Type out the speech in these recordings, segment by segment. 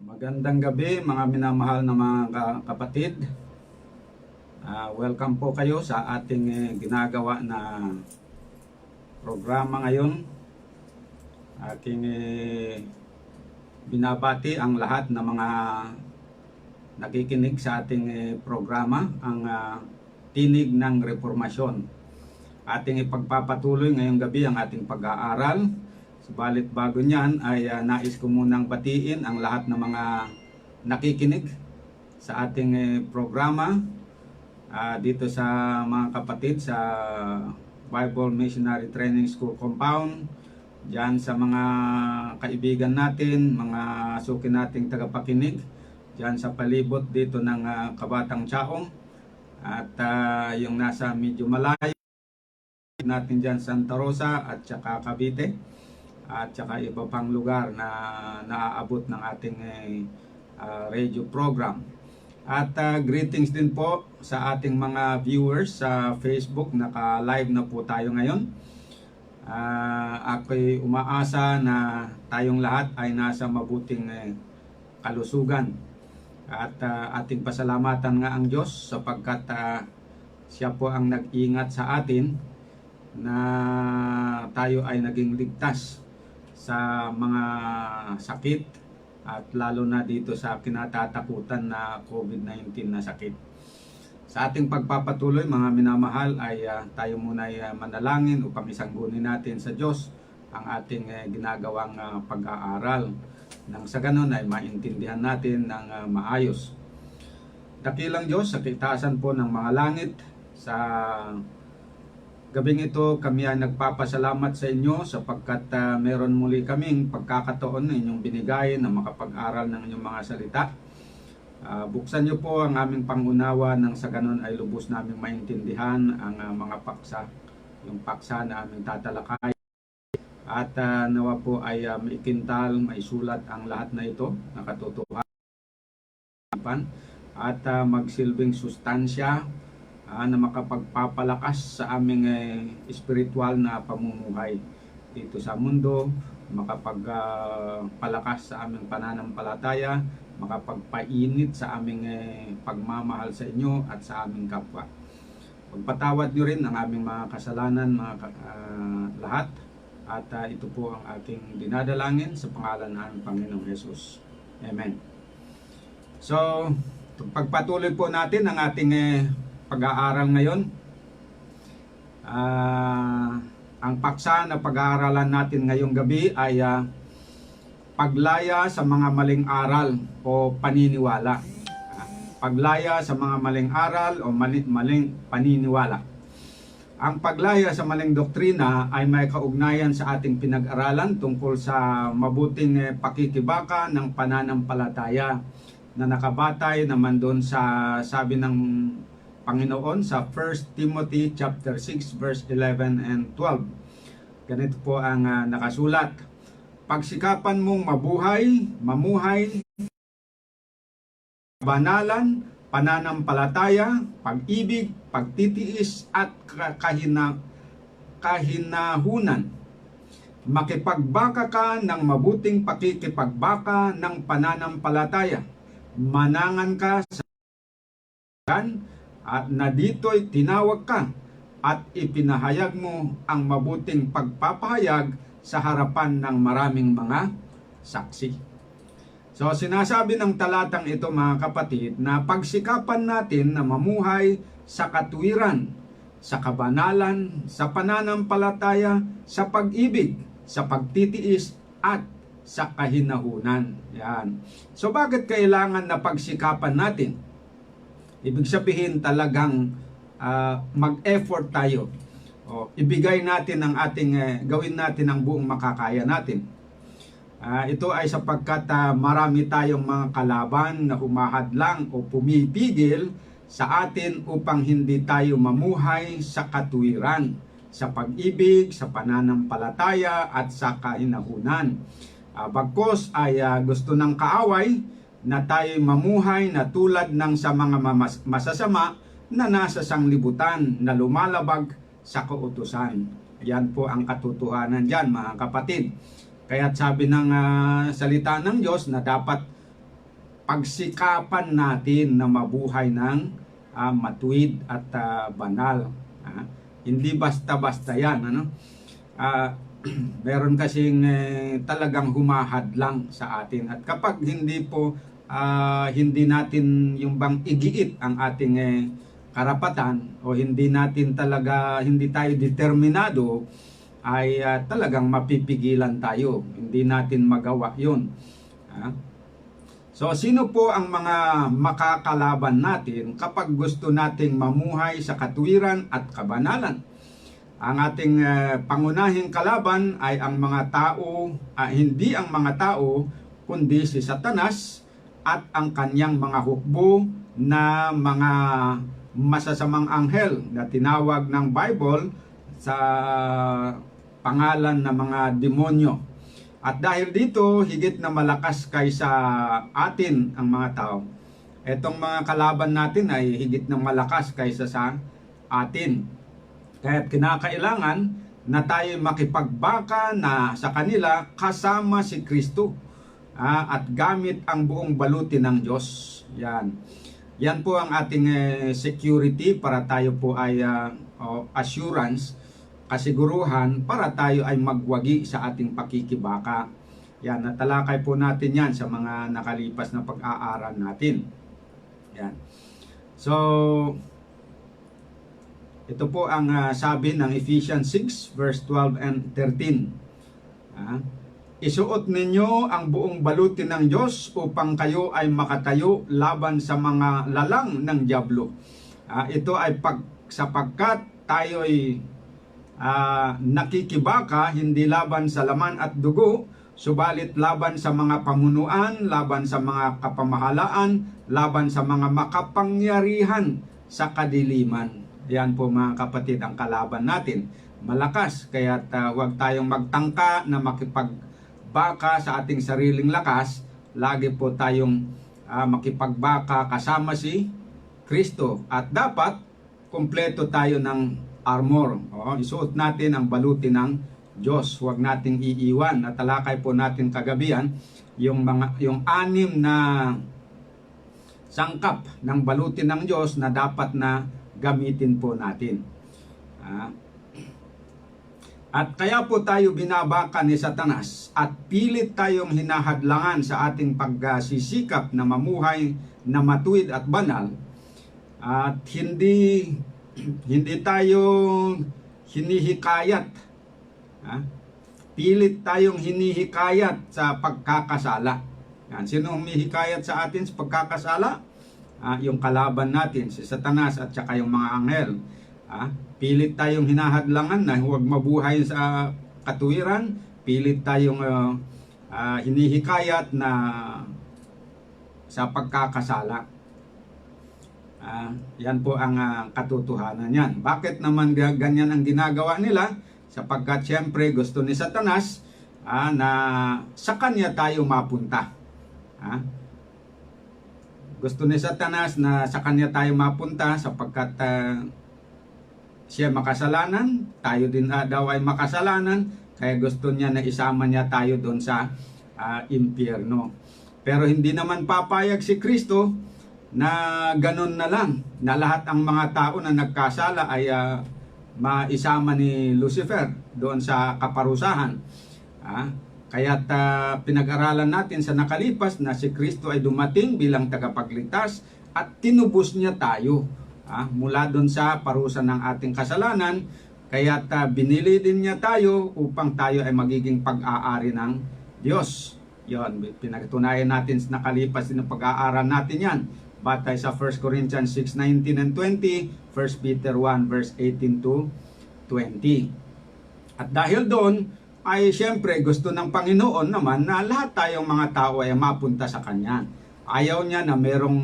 Magandang gabi mga minamahal na mga kapatid. Welcome po kayo sa ating ginagawa na programa ngayon. Aking binabati ang lahat ng mga nakikinig sa ating programa, ang Tinig ng Reformasyon. Ating ipagpapatuloy ngayong gabi ang ating pag-aaral. Subalit bago niyan ay nais ko munang batiin ang lahat ng mga nakikinig sa ating programa dito sa mga kapatid sa Bible Missionary Training School Compound, diyan sa mga kaibigan natin, mga suki nating tagapakinig diyan sa palibot dito ng Kabatang Chaong at yung nasa medyo malayo natin diyan Santa Rosa at saka Cavite at saka iba pang lugar na naaabot ng ating radio program. At greetings din po sa ating mga viewers sa Facebook. Naka-live na po tayo ngayon. Ako'y umaasa na tayong lahat ay nasa mabuting kalusugan. At ating pasalamatan nga ang Diyos sapagkat siya po ang nag-ingat sa atin na tayo ay naging ligtas sa mga sakit at lalo na dito sa kinatatakutan na COVID-19 na sakit. Sa ating pagpapatuloy mga minamahal ay tayo muna ay manalangin upang isanggunin natin sa Diyos ang ating ginagawang pag-aaral. Nang sa ganon ay maintindihan natin ng maayos. Dakilang Diyos sa kitaasan po ng mga langit, sa gabing ito kami ay nagpapasalamat sa inyo sapagkat meron muli kaming pagkakataon na inyong binigay na makapag-aral ng inyong mga salita. Buksan niyo po ang aming pangunawa nang sa ganon ay lubos naming maintindihan ang mga paksa, yung paksa na aming tatalakay. At nawa po ay maikintal, maisulat ang lahat na ito na katotohanan at magsilbing sustansya na makapagpapalakas sa aming espiritual na pamumuhay dito sa mundo, makapagpalakas sa aming pananampalataya, makapagpainit sa aming pagmamahal sa inyo at sa aming kapwa. Pagpatawad nyo rin ang aming mga kasalanan, lahat, at ito po ang aking dinadalangin sa pangalan ng Panginoong Jesus. Amen. So, pagpatuloy po natin ang ating pag-aaral ngayon. Ang paksa na pag-aaralan natin ngayong gabi ay paglaya sa mga maling aral o paniniwala. Paglaya sa mga maling aral o maling paniniwala. Ang paglaya sa maling doktrina ay may kaugnayan sa ating pinag-aralan tungkol sa mabuting pakikibaka ng pananampalataya na nakabatay naman doon sa sabi ng Panginoon sa 1 Timothy chapter 6 verse 11 and 12. Ganito po ang nakasulat. Pagsikapan mong mamuhay, banalan, pananampalataya, pag-ibig, pagtitiis at kahinahunan. Makipagbaka ka ng mabuting pakikipagbaka ng pananampalataya. Manangan ka sa at na dito'y tinawag ka at ipinahayag mo ang mabuting pagpapahayag sa harapan ng maraming mga saksi. So sinasabi ng talatang ito mga kapatid na pagsikapan natin na mamuhay sa katuwiran, sa kabanalan, sa pananampalataya, sa pag-ibig, sa pagtitiis at sa kahinahunan. Yan. So bakit kailangan na pagsikapan natin? Ibig sabihin talagang mag-effort tayo. Ibigay natin ang ating, gawin natin ang buong makakaya natin. Ito ay sapagkat marami tayong mga kalaban na humahadlang o pumipigil sa atin upang hindi tayo mamuhay sa katuwiran, sa pag-ibig, sa pananampalataya at sa kahinahunan. Bagkus ay gusto ng kaaway na tayo mamuhay na tulad ng sa mga masasama na nasa sanglibutan na lumalabag sa kautusan. Yan po ang katotohanan dyan mga kapatid. Kaya't sabi ng salita ng Diyos na dapat pagsikapan natin na mabuhay ng matuwid at banal. Hindi basta-basta yan. Meron kasing talagang humahadlang sa atin. At kapag hindi natin yung bang igiit ang ating karapatan, o hindi tayo determinado, ay talagang mapipigilan tayo. Hindi natin magawa yun. So, sino po ang mga makakalaban natin kapag gusto nating mamuhay sa katuwiran at kabanalan? Ang ating pangunahing kalaban ay ang mga tao, hindi ang mga tao, kundi si Satanas at ang kanyang mga hukbo na mga masasamang anghel na tinawag ng Bible sa pangalan ng mga demonyo. At dahil dito, higit na malakas kaysa atin ang mga tao. Etong mga kalaban natin ay higit na malakas kaysa sa atin. Kaya kinakailangan na tayo makipagbaka na sa kanila kasama si Kristo. At gamit ang buong baluti ng Diyos. Yan po ang ating security para tayo po ay assurance, kasiguruhan para tayo ay magwagi sa ating pakikibaka. Natalakay po natin yan sa mga nakalipas na pag-aaral natin. So, ito po ang sabi ng Ephesians 6 verse 12 and 13. Isuot ninyo ang buong baluti ng Diyos upang kayo ay makatayo laban sa mga lalang ng dyablo. Ito ay sapagkat tayo ay nakikibaka hindi laban sa laman at dugo, subalit laban sa mga pamunuan, laban sa mga kapamahalaan, laban sa mga makapangyarihan sa kadiliman. Yan po mga kapatid ang kalaban natin. Malakas, kaya huwag tayong magtangka na makipagbaka sa ating sariling lakas. Lagi po tayong makipagbaka kasama si Kristo. At dapat kumpleto tayo ng armor. Isuot natin ang baluti ng Diyos. Huwag nating iiwan. Natalakay po natin kagabihan yung 6 na sangkap ng baluti ng Diyos na dapat na gamitin po natin. At kaya po tayo binabaka ni Satanas at pilit tayong hinahadlangan sa ating pagsisikap na mamuhay na matuwid at banal, at hindi tayo hinihikayat. Pilit tayong hinihikayat sa pagkakasala. Sino humihikayat sa atin sa pagkakasala? Yung kalaban natin, si Satanas at saka yung mga anghel. Pilit tayong hinahadlangan na huwag mabuhay sa katuwiran. Pilit tayong hinihikayat na sa pagkakasala. Yan po ang katotohanan yan. Bakit naman ganyan ang ginagawa nila? Sapagkat siyempre gusto ni Satanas na sa kanya tayo mapunta. Gusto ni Satanas na sa kanya tayo mapunta sapagkat siya makasalanan, tayo din daw ay makasalanan, kaya gusto niya na isama niya tayo doon sa impyerno. Pero hindi naman papayag si Kristo na ganun na lang, na lahat ang mga tao na nagkasala ay maisama ni Lucifer doon sa kaparusahan. Kaya't pinag-aralan natin sa nakalipas na si Kristo ay dumating bilang tagapagligtas at tinubos niya tayo mula doon sa parusa ng ating kasalanan. Kaya't binili din niya tayo upang tayo ay magiging pag-aari ng Diyos. Yon, pinagtunayan natin sa nakalipas na pag-aaral natin yan. Batay sa 1 Corinthians 6:19 and 20, 1 Peter 1 verse 18 to 20. At dahil doon, ay siyempre gusto ng Panginoon naman na lahat tayong mga tao ay mapunta sa Kanya. Ayaw niya na merong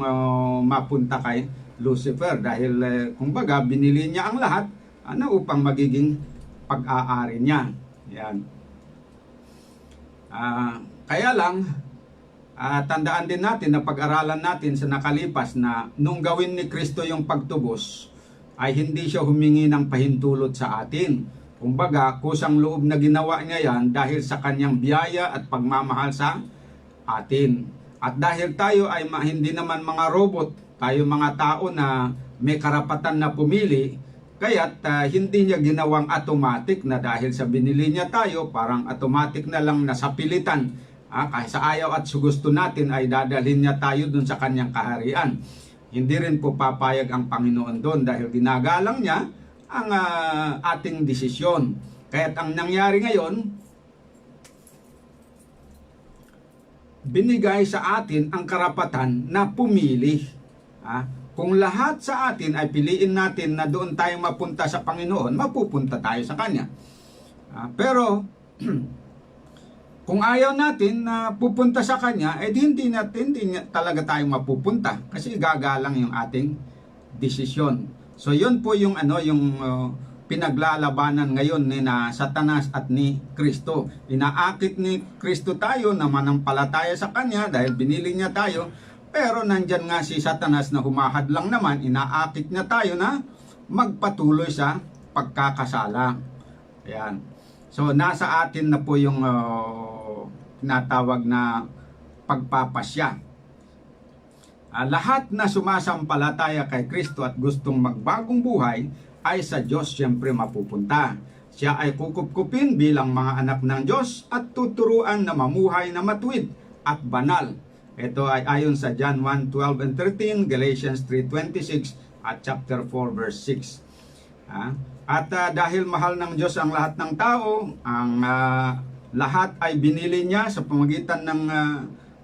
mapunta kay Lucifer dahil kumbaga binili niya ang lahat upang magiging pag-aari niya. Yan. Kaya lang, tandaan din natin na pag-aralan natin sa nakalipas na nung gawin ni Kristo yung pagtubos, ay hindi siya humingi ng pahintulot sa atin. Kumbaga, kusang loob na ginawa niya yan dahil sa kanyang biyaya at pagmamahal sa atin. At dahil tayo ay hindi naman mga robot, tayo mga tao na may karapatan na pumili, kaya't hindi niya ginawang automatic na dahil sa binili niya tayo, parang automatic na lang nasapilitan. Kahit sa ayaw at sa gusto natin ay dadalhin niya tayo dun sa kanyang kaharian. Hindi rin po papayag ang Panginoon doon dahil ginagalang niya ang ating desisyon. Kaya't ang nangyari ngayon, binigay sa atin ang karapatan na pumili. Kung lahat sa atin ay piliin natin na doon tayo mapunta sa Panginoon, mapupunta tayo sa Kanya. Pero, kung ayaw natin na pupunta sa Kanya, hindi talaga tayo mapupunta kasi gagalang yung ating desisyon. So, yun po yung pinaglalabanan ngayon ni Satanas at ni Kristo. Inaakit ni Kristo tayo na manampalataya sa Kanya dahil binili niya tayo. Pero nandyan nga si Satanas na humahadlang naman, inaakit niya tayo na magpatuloy sa pagkakasala. Ayan. So nasa atin na po yung tinatawag na pagpapasya. Lahat na sumasampalataya kay Kristo at gustong magbagong buhay ay sa Diyos siyempre mapupunta. Siya ay kukupkupin bilang mga anak ng Diyos at tuturuan na mamuhay na matuwid at banal. Ito ay ayon sa John 1:12 and 13, Galatians 3:26 at chapter 4 verse 6. At dahil mahal ng Diyos ang lahat ng tao, ang lahat ay binili niya sa pamamagitan ng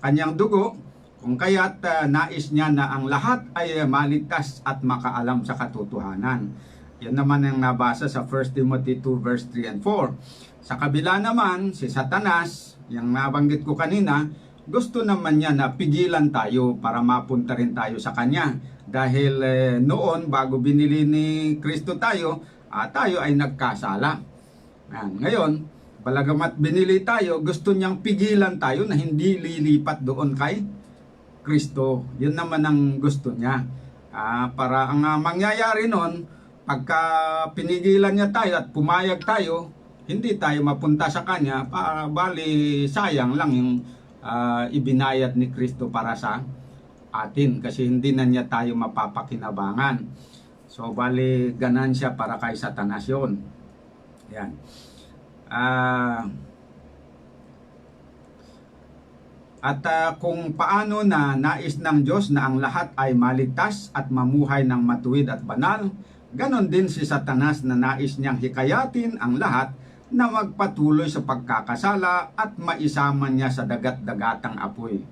kanyang dugo, kung kaya't nais niya na ang lahat ay maligtas at makaalam sa katotohanan. Yan naman ang nabasa sa 1 Timothy 2 verse 3 and 4. Sa kabila naman, si Satanas, yung nabanggit ko kanina, gusto naman niya na pigilan tayo para mapunta rin tayo sa Kanya. Dahil noon, bago binili ni Kristo tayo, tayo ay nagkasala. Ngayon, balagamat binili tayo, gusto niyang pigilan tayo na hindi lilipat doon kay Kristo. Yun naman ang gusto niya. Para ang mangyayari noon, pagka pinigilan niya tayo at pumayag tayo, hindi tayo mapunta sa Kanya, bali sayang lang yung ibinayad ni Kristo para sa atin kasi hindi na niya tayo mapapakinabangan. So bali ganansya para kay Satanas yun. Yan. Kung paano na nais ng Diyos na ang lahat ay maligtas at mamuhay ng matuwid at banal, ganon din si Satanas na nais niyang hikayatin ang lahat na magpatuloy sa pagkakasala at maisama niya sa dagat-dagatang apoy.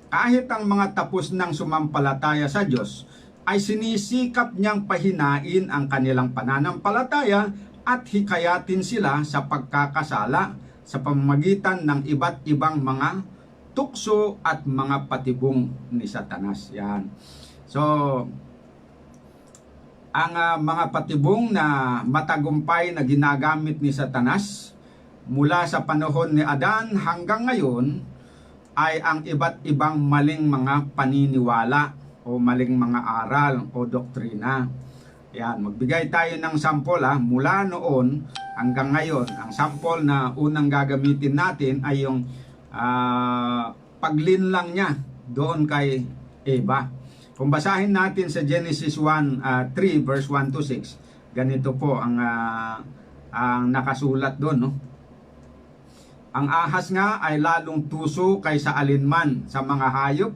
Kahit ang mga tapos ng sumampalataya sa Diyos ay sinisikap niyang pahinain ang kanilang pananampalataya at hikayatin sila sa pagkakasala sa pamamagitan ng iba't ibang mga tukso at mga patibong ni Satanas. Yan. So, ang mga patibong na matagumpay na ginagamit ni Satanas mula sa panahon ni Adan hanggang ngayon ay ang iba't ibang maling mga paniniwala o maling mga aral o doktrina. Yan, magbigay tayo ng sample mula noon hanggang ngayon. Ang sample na unang gagamitin natin ay yung paglinlang niya doon kay Eva. Kung basahin natin sa Genesis 3 verse 1 to 6, ganito po ang nakasulat doon. No? Ang ahas nga ay lalong tuso kaysa alinman sa mga hayop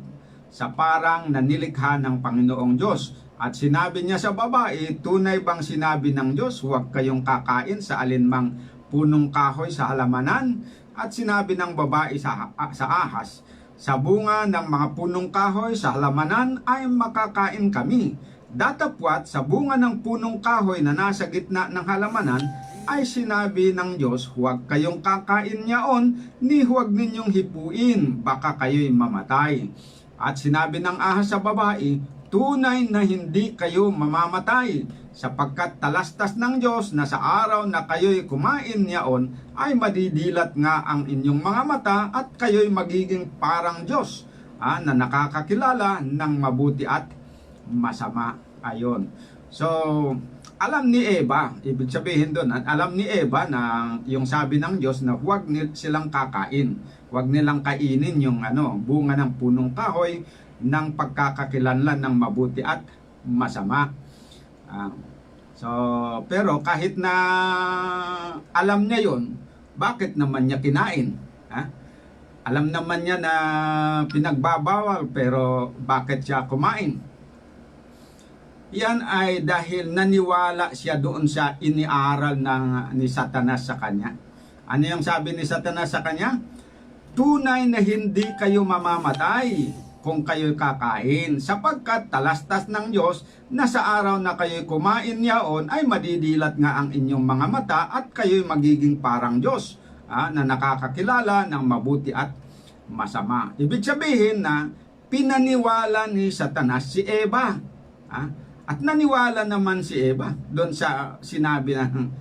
sa parang nanilikha ng Panginoong Diyos. At sinabi niya sa babae, tunay bang sinabi ng Diyos, huwag kayong kakain sa alinmang punong kahoy sa halamanan? At sinabi ng babae sa ahas, sa bunga ng mga punong kahoy sa halamanan ay makakain kami. Datapwat sa bunga ng punong kahoy na nasa gitna ng halamanan ay sinabi ng Diyos, huwag kayong kakain niyaon, ni huwag ninyong hipuin, baka kayo'y mamatay. At sinabi ng ahas sa babae, tunay na hindi kayo mamamatay, sapagkat talastas ng Diyos na sa araw na kayo'y kumain niyaon ay madidilat nga ang inyong mga mata at kayo'y magiging parang Diyos na nakakakilala ng mabuti at masama. Ayon. So, alam ni Eva, ibig sabihin doon, alam ni Eva na yung sabi ng Diyos na huwag silang kakain. Huwag nilang kainin yung bunga ng punong kahoy ng pagkakakilanlan ng mabuti at masama. Pero kahit na alam niya yon, bakit naman niya kinain? Alam naman niya na pinagbabawal, pero bakit siya kumain? Yan ay dahil naniwala siya doon sa iniaral ni Satanas sa kanya. Ano yung sabi ni Satanas sa kanya? Tunay na hindi kayo mamamatay kung kayo'y kakain, sapagkat talastas ng Diyos na sa araw na kayo'y kumain niyaon ay madidilat nga ang inyong mga mata at kayo'y magiging parang Diyos, na nakakakilala ng mabuti at masama. Ibig sabihin na pinaniwala ni Satanas si Eva. At naniwala naman si Eva doon sa sinabi ng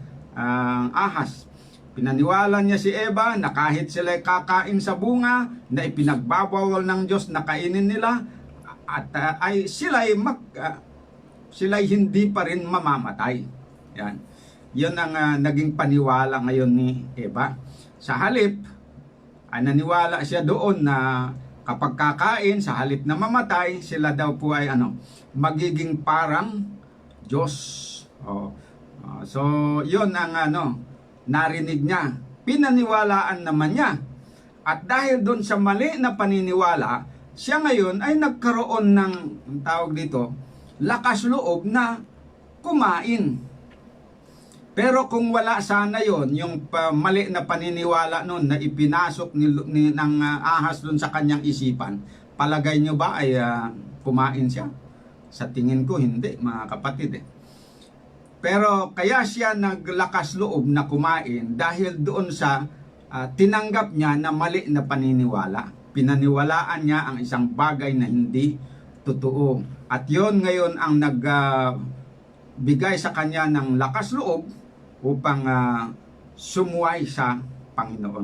ahas. Pinaniwala niya si Eva na kahit sila'y kakain sa bunga na ipinagbabawal ng Diyos na kainin nila, at ay sila'y hindi pa rin mamamatay. Yan. Yun ang naging paniwala ngayon ni Eva. Sa halip, ay naniwala siya doon na kapag kakain, sa halip na mamatay, sila daw po ay magiging parang Diyos. So, yun ang narinig niya. Pinaniwalaan naman niya. At dahil doon sa mali na paniniwala, siya ngayon ay nagkaroon ng, tawag dito, lakas loob na kumain. Pero kung wala sana yon, yung mali na paniniwala noon na ipinasok ng ahas doon sa kanyang isipan, palagay nyo ba ay kumain siya? Sa tingin ko hindi, mga kapatid. Pero kaya siya naglakas loob na kumain dahil doon sa tinanggap niya na mali na paniniwala. Pinaniwalaan niya ang isang bagay na hindi totoo. At yon ngayon ang nagbigay sa kanya ng lakas loob upang sumuway sa Panginoon.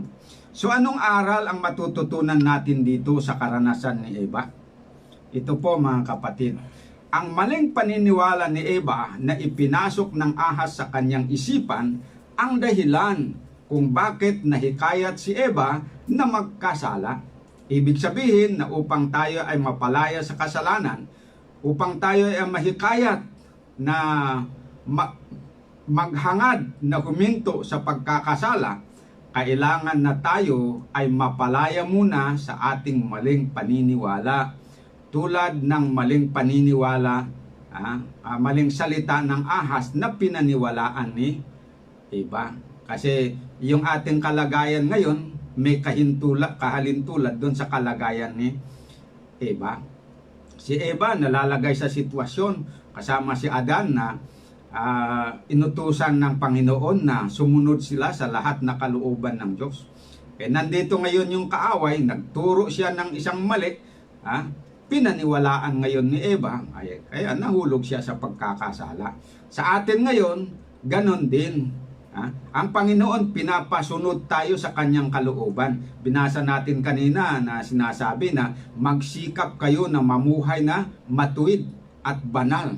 So anong aral ang matututunan natin dito sa karanasan ni Eva? Ito po, mga kapatid. Ang maling paniniwala ni Eva na ipinasok ng ahas sa kanyang isipan ang dahilan kung bakit nahikayat si Eva na magkasala. Ibig sabihin na upang tayo ay mapalaya sa kasalanan, upang tayo ay mahikayat na maghangad na huminto sa pagkakasala, kailangan na tayo ay mapalaya muna sa ating maling paniniwala. Tulad ng maling paniniwala, maling salita ng ahas na pinaniwalaan ni Eva. Kasi yung ating kalagayan ngayon, may kahalintulad doon sa kalagayan ni Eva. Si Eva nalalagay sa sitwasyon kasama si Adan na inutusan ng Panginoon na sumunod sila sa lahat na kalooban ng Diyos. Nandito ngayon yung kaaway, nagturo siya ng isang mali, pinaniwalaan ngayon ni Eva, kaya nahulog siya sa pagkakasala. Sa atin ngayon, ganon din. Ang Panginoon, pinapasunod tayo sa kanyang kalooban. Binasa natin kanina na sinasabi na magsikap kayo na mamuhay na matuwid at banal.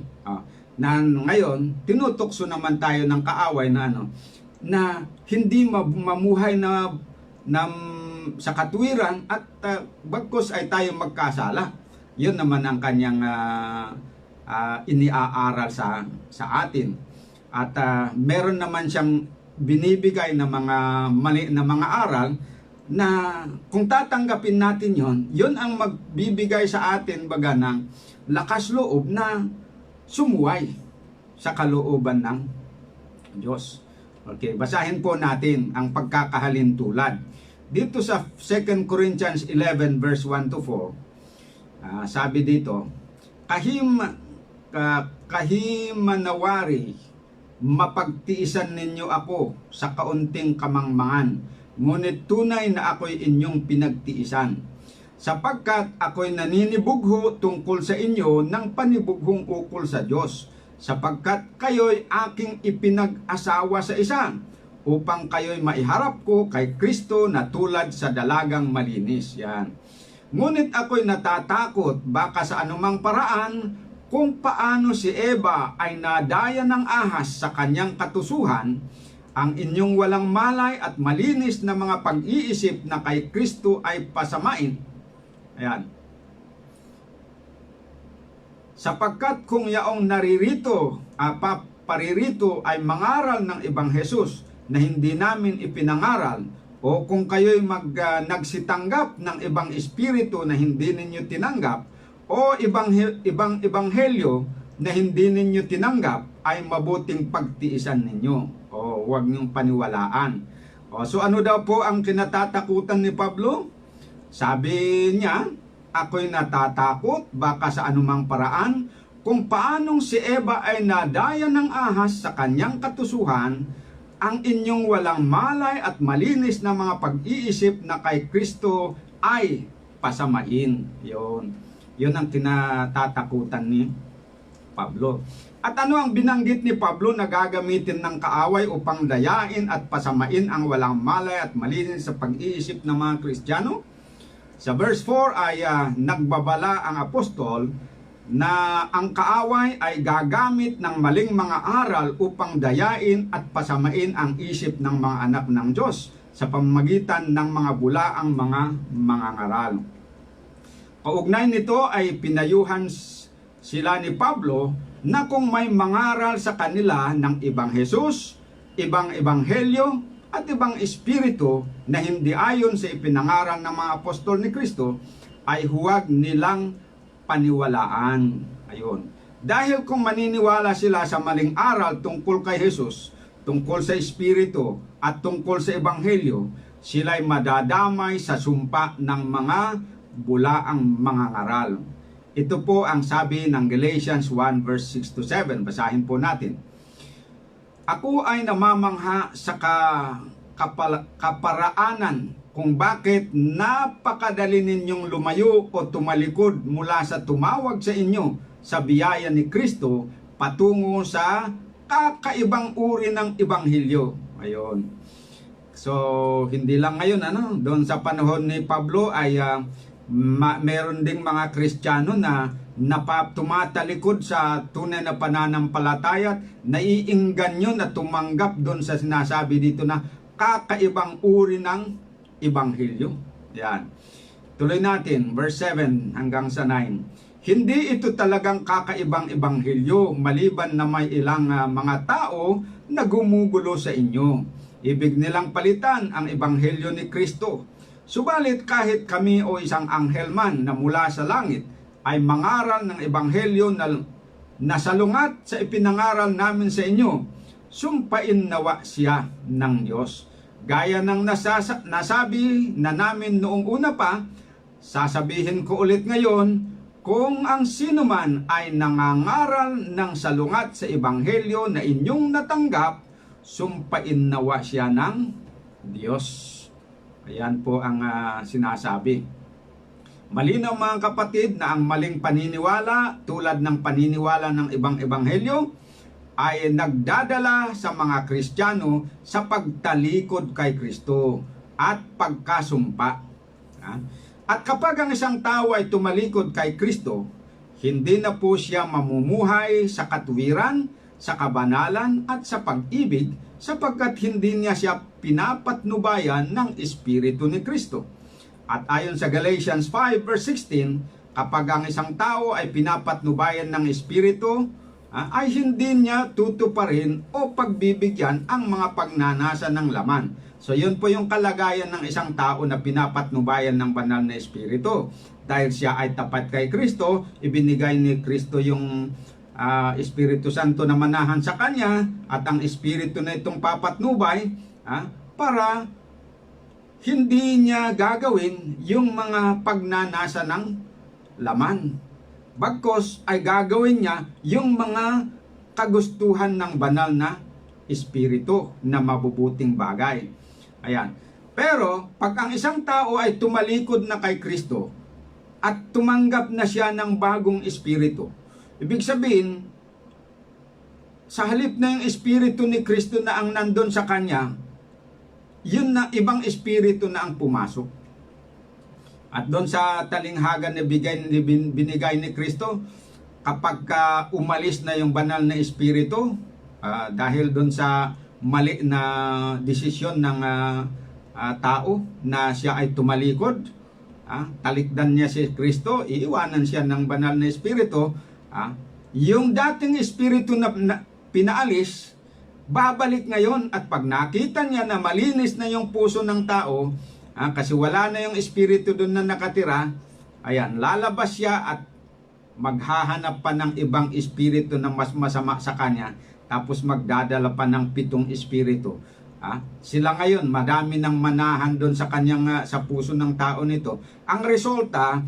Na ngayon, tinutokso naman tayo ng kaaway na na hindi mamuhay na sa katuwiran at bagkus ay tayo magkasala. Yun naman ang kanyang iniaaral sa atin. At meron naman siyang binibigay na mga mali na mga aral na kung tatanggapin natin yun ang magbibigay sa atin baga ng lakas loob na sumuway sa kalooban ng Diyos. Okay, basahin po natin ang pagkakahalintulad. Dito sa 2 Corinthians 11 verse 1 to 4, sabi dito, kahimanawari, mapagtiisan ninyo ako sa kaunting kamangmangan, ngunit tunay na ako'y inyong pinagtiisan, sapagkat ako'y naninibugho tungkol sa inyo ng panibughong ukol sa Diyos, sapagkat kayo'y aking ipinag-asawa sa isa, upang kayo'y maiharap ko kay Kristo na tulad sa dalagang malinis. Yan. Ngunit ako'y natatakot, baka sa anumang paraan kung paano si Eva ay nadaya ng ahas sa kanyang katusuhan, ang inyong walang malay at malinis na mga pag-iisip na kay Kristo ay pasamain. Ayan. Sapagkat kung yaong paririto ay mangaral ng ibang Jesus na hindi namin ipinangaral, o kung kayo'y nagsitanggap ng ibang espiritu na hindi ninyo tinanggap, o ibang ebanghelyo na hindi ninyo tinanggap, ay mabuting pagtiisan ninyo. O huwag niyong paniwalaan. So ano daw po ang kinatatakutan ni Pablo? Sabi niya, ako'y natatakot baka sa anumang paraan kung paanong si Eva ay nadaya ng ahas sa kanyang katusuhan, ang inyong walang malay at malinis na mga pag-iisip na kay Kristo ay pasamain. Yun ang kinatatakutan ni Pablo. At ano ang binanggit ni Pablo na gagamitin ng kaaway upang dayain at pasamain ang walang malay at malinis sa pag-iisip ng mga Kristiyano? Sa verse 4 ay nagbabala ang apostol na ang kaaway ay gagamit ng maling mga aral upang dayain at pasamain ang isip ng mga anak ng Diyos sa pamamagitan ng mga bulaang mga mangangaral. Kaugnay nito ay pinayuhan sila ni Pablo na kung may mangaral sa kanila ng ibang Jesus, ibang ebanghelyo, at ibang espiritu na hindi ayon sa ipinangaral ng mga apostol ni Kristo, ay huwag nilang paniwalaan. Ayun. Dahil kung maniniwala sila sa maling aral tungkol kay Jesus, tungkol sa espiritu, at tungkol sa ebanghelyo, sila'y madadamay sa sumpa ng mga bulaang mangangaral. Ito po ang sabi ng Galatians 1 verse 6 to 7. Basahin po natin. Ako ay namamangha sa kaparaanan kung bakit napakadali ninyong lumayo o tumalikod mula sa tumawag sa inyo sa biyaya ni Kristo patungo sa kakaibang uri ng ebanghelyo. Ayun. So, hindi lang ngayon, doon sa panahon ni Pablo ay meron ding mga Kristiyano na tumatalikod sa tunay na pananampalataya at naiingganyo na tumanggap doon sa sinasabi dito na kakaibang uri ng ebanghelyo. Yan. Tuloy natin, verse 7 hanggang sa 9. Hindi ito talagang kakaibang ebanghelyo maliban na may ilang mga tao na gumugulo sa inyo. Ibig nilang palitan ang ebanghelyo ni Kristo. Subalit kahit kami o isang anghel man na mula sa langit ay mangaral ng ebanghelyo na nasalungat sa ipinangaral namin sa inyo, sumpain nawa siya ng Diyos. Gaya ng nasabi na namin noong una pa, sasabihin ko ulit ngayon, kung ang sino man ay nangangaral ng salungat sa ebanghelyo na inyong natanggap, sumpain nawa siya ng Diyos. Ayan po ang sinasabi. Malinaw mga kapatid na ang maling paniniwala tulad ng paniniwala ng ibang ebanghelyo ay nagdadala sa mga Kristiyano sa pagtalikod kay Kristo at pagkasumpa. At kapag ang isang tao ay tumalikod kay Kristo, hindi na po siya mamumuhay sa katuwiran, sa kabanalan at sa pag-ibig sapagkat hindi niya siya pinapatnubayan ng Espiritu ni Kristo. At ayon sa Galatians 5 verse 16, kapag ang isang tao ay pinapatnubayan ng Espiritu, ay hindi niya tutuparin o pagbibigyan ang mga pagnanasa ng laman. So yun po yung kalagayan ng isang tao na pinapatnubayan ng banal na Espiritu. Dahil siya ay tapat kay Kristo, ibinigay ni Kristo yung Espiritu Santo na manahan sa kanya at ang Espiritu na itong papatnubay para hindi niya gagawin yung mga pagnanasa ng laman. Bagkos ay gagawin niya yung mga kagustuhan ng banal na Espiritu na mabubuting bagay. Ayan. Pero pag ang isang tao ay tumalikod na kay Kristo at tumanggap na siya ng bagong Espiritu, ibig sabihin, sa halip na yung Espiritu ni Kristo na ang nandun sa kanya, yun na ibang Espiritu na ang pumasok. At doon sa talinghaga na binigay ni Kristo, kapag umalis na yung banal na espiritu, dahil doon sa mali na desisyon ng tao na siya ay tumalikod, talikdan niya si Kristo, iiwanan siya ng banal na espiritu, yung dating espiritu na pinaalis, babalik ngayon. At pag nakita niya na malinis na yung puso ng tao, kasi wala na yung espiritu doon na nakatira, ayan, lalabas siya at maghahanap pa ng ibang espiritu na mas masama sa kanya, tapos magdadala pa ng 7 espiritu. Sila ngayon, madami ng manahan doon sa kanyang sa puso ng tao nito. Ang resulta,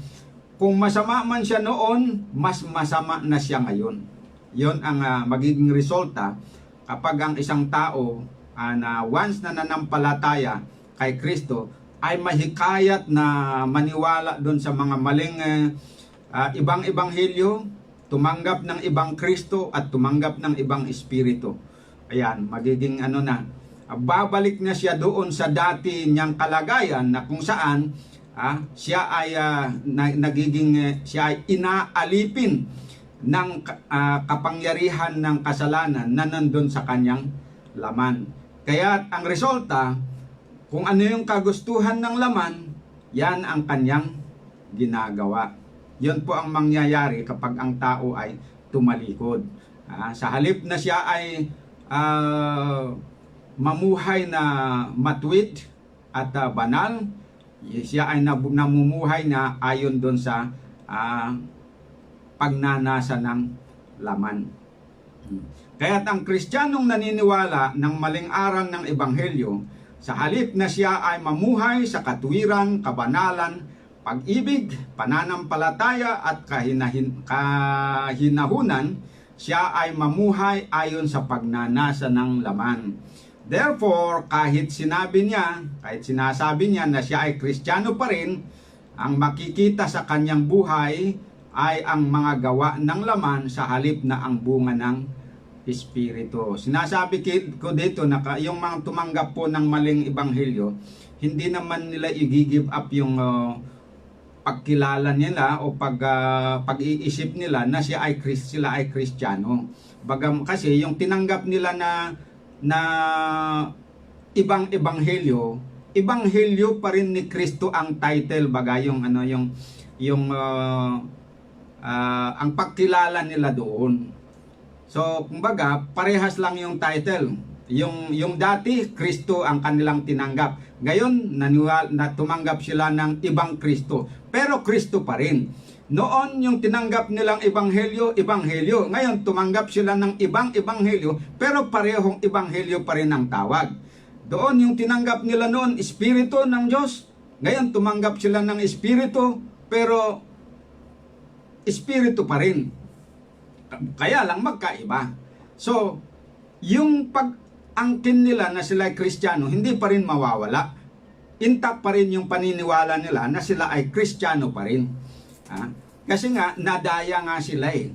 kung masama man siya noon, mas masama na siya ngayon. Yon ang magiging resulta kapag ang isang tao na once na nanampalataya kay Kristo ay mahikayat na maniwala doon sa mga maling ibang ebanghelyo, tumanggap ng ibang Kristo at tumanggap ng ibang espiritu. Ayan, magiging babalik na siya doon sa dati niyang kalagayan na kung saan siya ay siya ay inaalipin ng kapangyarihan ng kasalanan na nandun sa kanyang laman. Kaya ang resulta, kung ano yung kagustuhan ng laman, yan ang kanyang ginagawa. Yun po ang mangyayari kapag ang tao ay tumalikod. Sa halip na siya ay mamuhay na matuwid at banal, siya ay namumuhay na ayon doon sa pagnanasa ng laman. Kaya't ang Kristiyanong naniniwala ng maling aral ng Ebanghelyo, sa halip na siya ay mamuhay sa katuwiran, kabanalan, pag-ibig, pananampalataya at kahinahunan, siya ay mamuhay ayon sa pagnanasa ng laman. Therefore, kahit sinasabi niya na siya ay Kristiyano pa rin, ang makikita sa kanyang buhay ay ang mga gawa ng laman sa halip na ang bunga ng Espiritu. Sinasabi ko dito na yung mga tumanggap po ng maling ebanghelyo, hindi naman nila i-give up yung pagkilala nila o pag-iisip nila na sila ay Kristiyano. Kasi yung tinanggap nila na ibang ebanghelyo pa rin ni Kristo ang title, ang pagkilala nila doon. So, kumbaga, parehas lang yung title. Yung dati, Kristo ang kanilang tinanggap. Ngayon, tumanggap sila ng ibang Kristo. Pero Kristo pa rin. Noon, yung tinanggap nilang ebanghelyo. Ngayon, tumanggap sila ng ibang ebanghelyo, pero parehong ebanghelyo pa rin ang tawag. Doon, yung tinanggap nila noon, Espiritu ng Diyos. Ngayon, tumanggap sila ng Espiritu, pero Espiritu pa rin. Kaya lang magkaiba. So, yung pag-angkin nila na sila ay Kristiyano, hindi pa rin mawawala. Intact pa rin yung paniniwala nila na sila ay Kristiyano pa rin. Kasi nga, nadaya nga sila eh.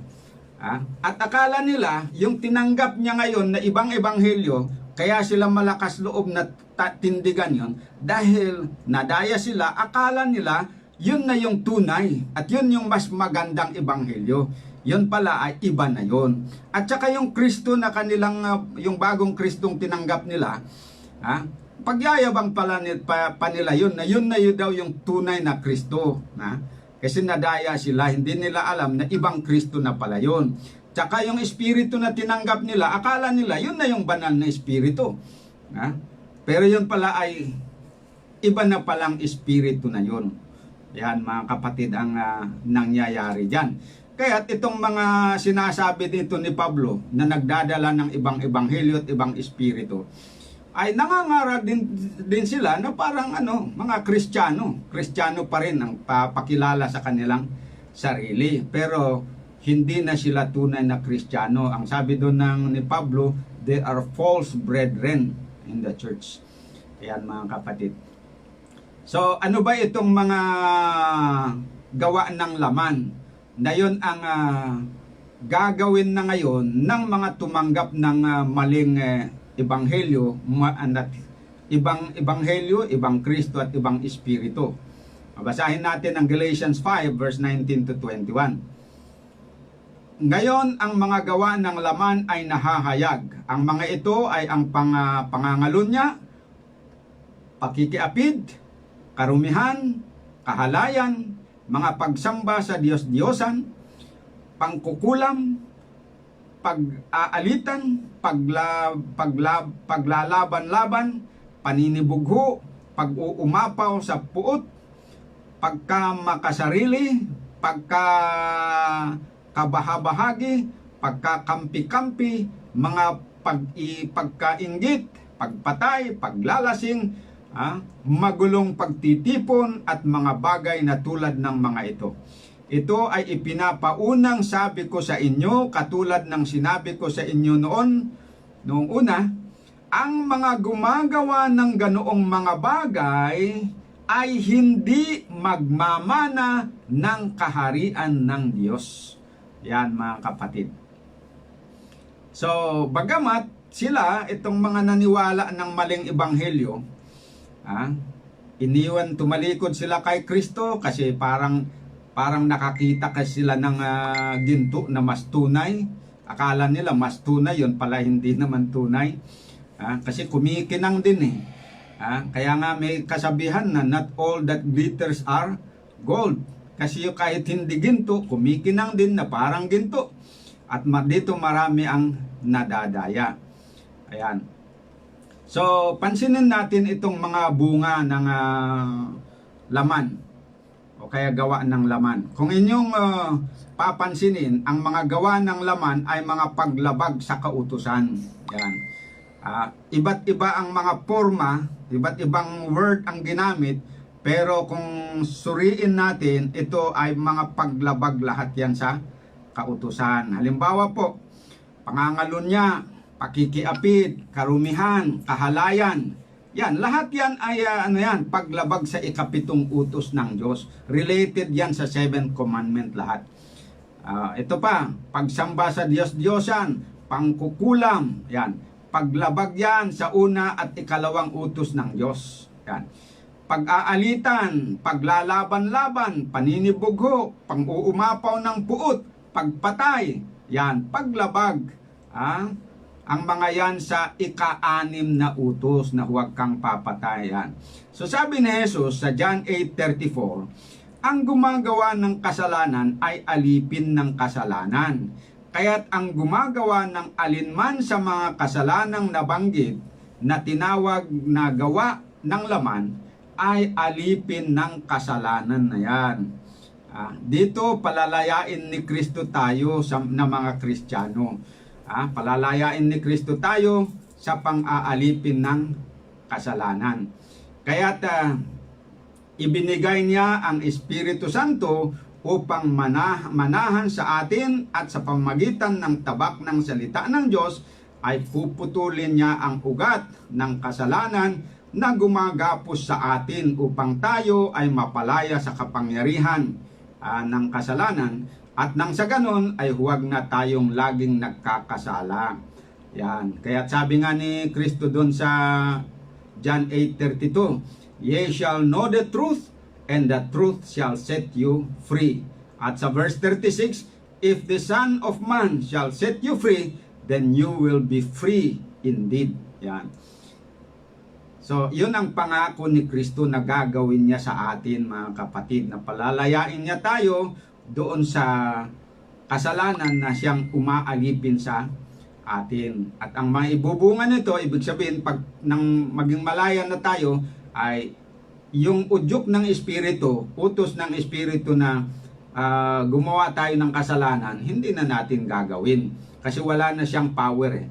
At akala nila, yung tinanggap niya ngayon na ibang ebanghelyo, kaya sila malakas loob na tindigan yon dahil nadaya sila, akala nila, yun na yung tunay. At yun yung mas magandang ebanghelyo. Yun pala ay iba na yun. At saka yung Kristo na kanilang, yung bagong Kristong tinanggap nila, pagyayabang pala nila yun na yun daw yung tunay na Kristo. Kasi nadaya sila, hindi nila alam na ibang Kristo na pala yun. Tsaka yung Espiritu na tinanggap nila, akala nila yun na yung banal na Espiritu. Pero yun pala ay iba na palang Espiritu na yun. Yan mga kapatid ang nangyayari dyan. Kaya itong mga sinasabi dito ni Pablo na nagdadala ng ibang ebanghelyo at ibang espiritu, ay nangangarap din sila na parang mga Kristiyano pa rin ang papakilala sa kanilang sarili. Pero hindi na sila tunay na Kristiyano. Ang sabi doon ni Pablo, they are false brethren in the church. Ayan mga kapatid. So ano ba itong mga gawa ng laman na yun ang gagawin na ngayon ng mga tumanggap ng maling ebanghelyo, ibang ebanghelyo, ibang Kristo at ibang Espiritu. Basahin natin ang Galatians 5 verse 19 to 21. Ngayon, ang mga gawa ng laman ay nahahayag. Ang mga ito ay ang pangangalunya, pakikiapid, karumihan, kahalayan, mga pagsamba sa Diyos-Diyosan, pangkukulam, pag-aalitan, paglalaban-laban, paninibugho, pag-uumapaw sa puot, pagkamakasarili, pagkakabahabahagi, pagkakampi-kampi, mga pagkainggit, pagpatay, paglalasing, magulong pagtitipon at mga bagay na tulad ng mga ito. Ito ay ipinapaunang sabi ko sa inyo, katulad ng sinabi ko sa inyo noong una, ang mga gumagawa ng ganoong mga bagay ay hindi magmamana ng kaharian ng Diyos. Yan mga kapatid. So, bagamat sila, itong mga naniwala ng maling ebanghelyo, tumalikod sila kay Kristo kasi parang nakakita kasi sila ng ginto na mas tunay. Akala nila mas tunay, yun pala hindi naman tunay. Kasi kumikinang din eh. Kaya nga may kasabihan na not all that glitters are gold. Kasi kahit hindi ginto, kumikinang din na parang ginto. At dito marami ang nadadaya. Ayan. So, pansinin natin itong mga bunga ng laman o kaya gawa ng laman. Kung inyong papansinin, ang mga gawa ng laman ay mga paglabag sa kautusan. Yan. Iba't iba ang mga forma, iba't ibang word ang ginamit, pero kung suriin natin, ito ay mga paglabag lahat yan sa kautusan. Halimbawa po, pangangalunya, pakikiapid, karumihan, kahalayan. Yan, lahat yan ay paglabag sa ikapitong utos ng Diyos. Related yan sa 7th commandment lahat. Ito pa, pagsamba sa Diyos-Diyosan, pangkukulam, yan. Paglabag yan sa una at ikalawang utos ng Diyos. Yan. Pag-aalitan, paglalaban-laban, paninibugho, pang-uumapaw ng puot, pagpatay, yan, paglabag. Ang mga yan sa ika-6 na utos na huwag kang papatay. Yan. So sabi ni Jesus sa John 8:34, ang gumagawa ng kasalanan ay alipin ng kasalanan. Kaya't ang gumagawa ng alinman sa mga kasalanang nabanggit na tinawag na gawa ng laman ay alipin ng kasalanan na yan. Dito palalayain ni Kristo tayo na mga Kristiyano. Palalayain ni Kristo tayo sa pang-aalipin ng kasalanan. Kaya't ibinigay niya ang Espiritu Santo upang manahan sa atin at sa pamagitan ng tabak ng salita ng Diyos ay puputulin niya ang ugat ng kasalanan na gumagapos sa atin upang tayo ay mapalaya sa kapangyarihan ng kasalanan at nang sa ganon ay huwag na tayong laging nagkakasala. Yan. Kaya sabi nga ni Kristo doon sa John 8:32, ye shall know the truth and the truth shall set you free. At sa verse 36, if the Son of Man shall set you free, then you will be free indeed. Yan. So, yun ang pangako ni Kristo na gagawin niya sa atin, mga kapatid, na palalayain niya tayo doon sa kasalanan na siyang umaalipin sa atin. At ang mga ibubunga nito, ibig sabihin, pag nang maging malaya na tayo, ay yung udyok ng Espiritu, utos ng Espiritu na gumawa tayo ng kasalanan, hindi na natin gagawin. Kasi wala na siyang power eh.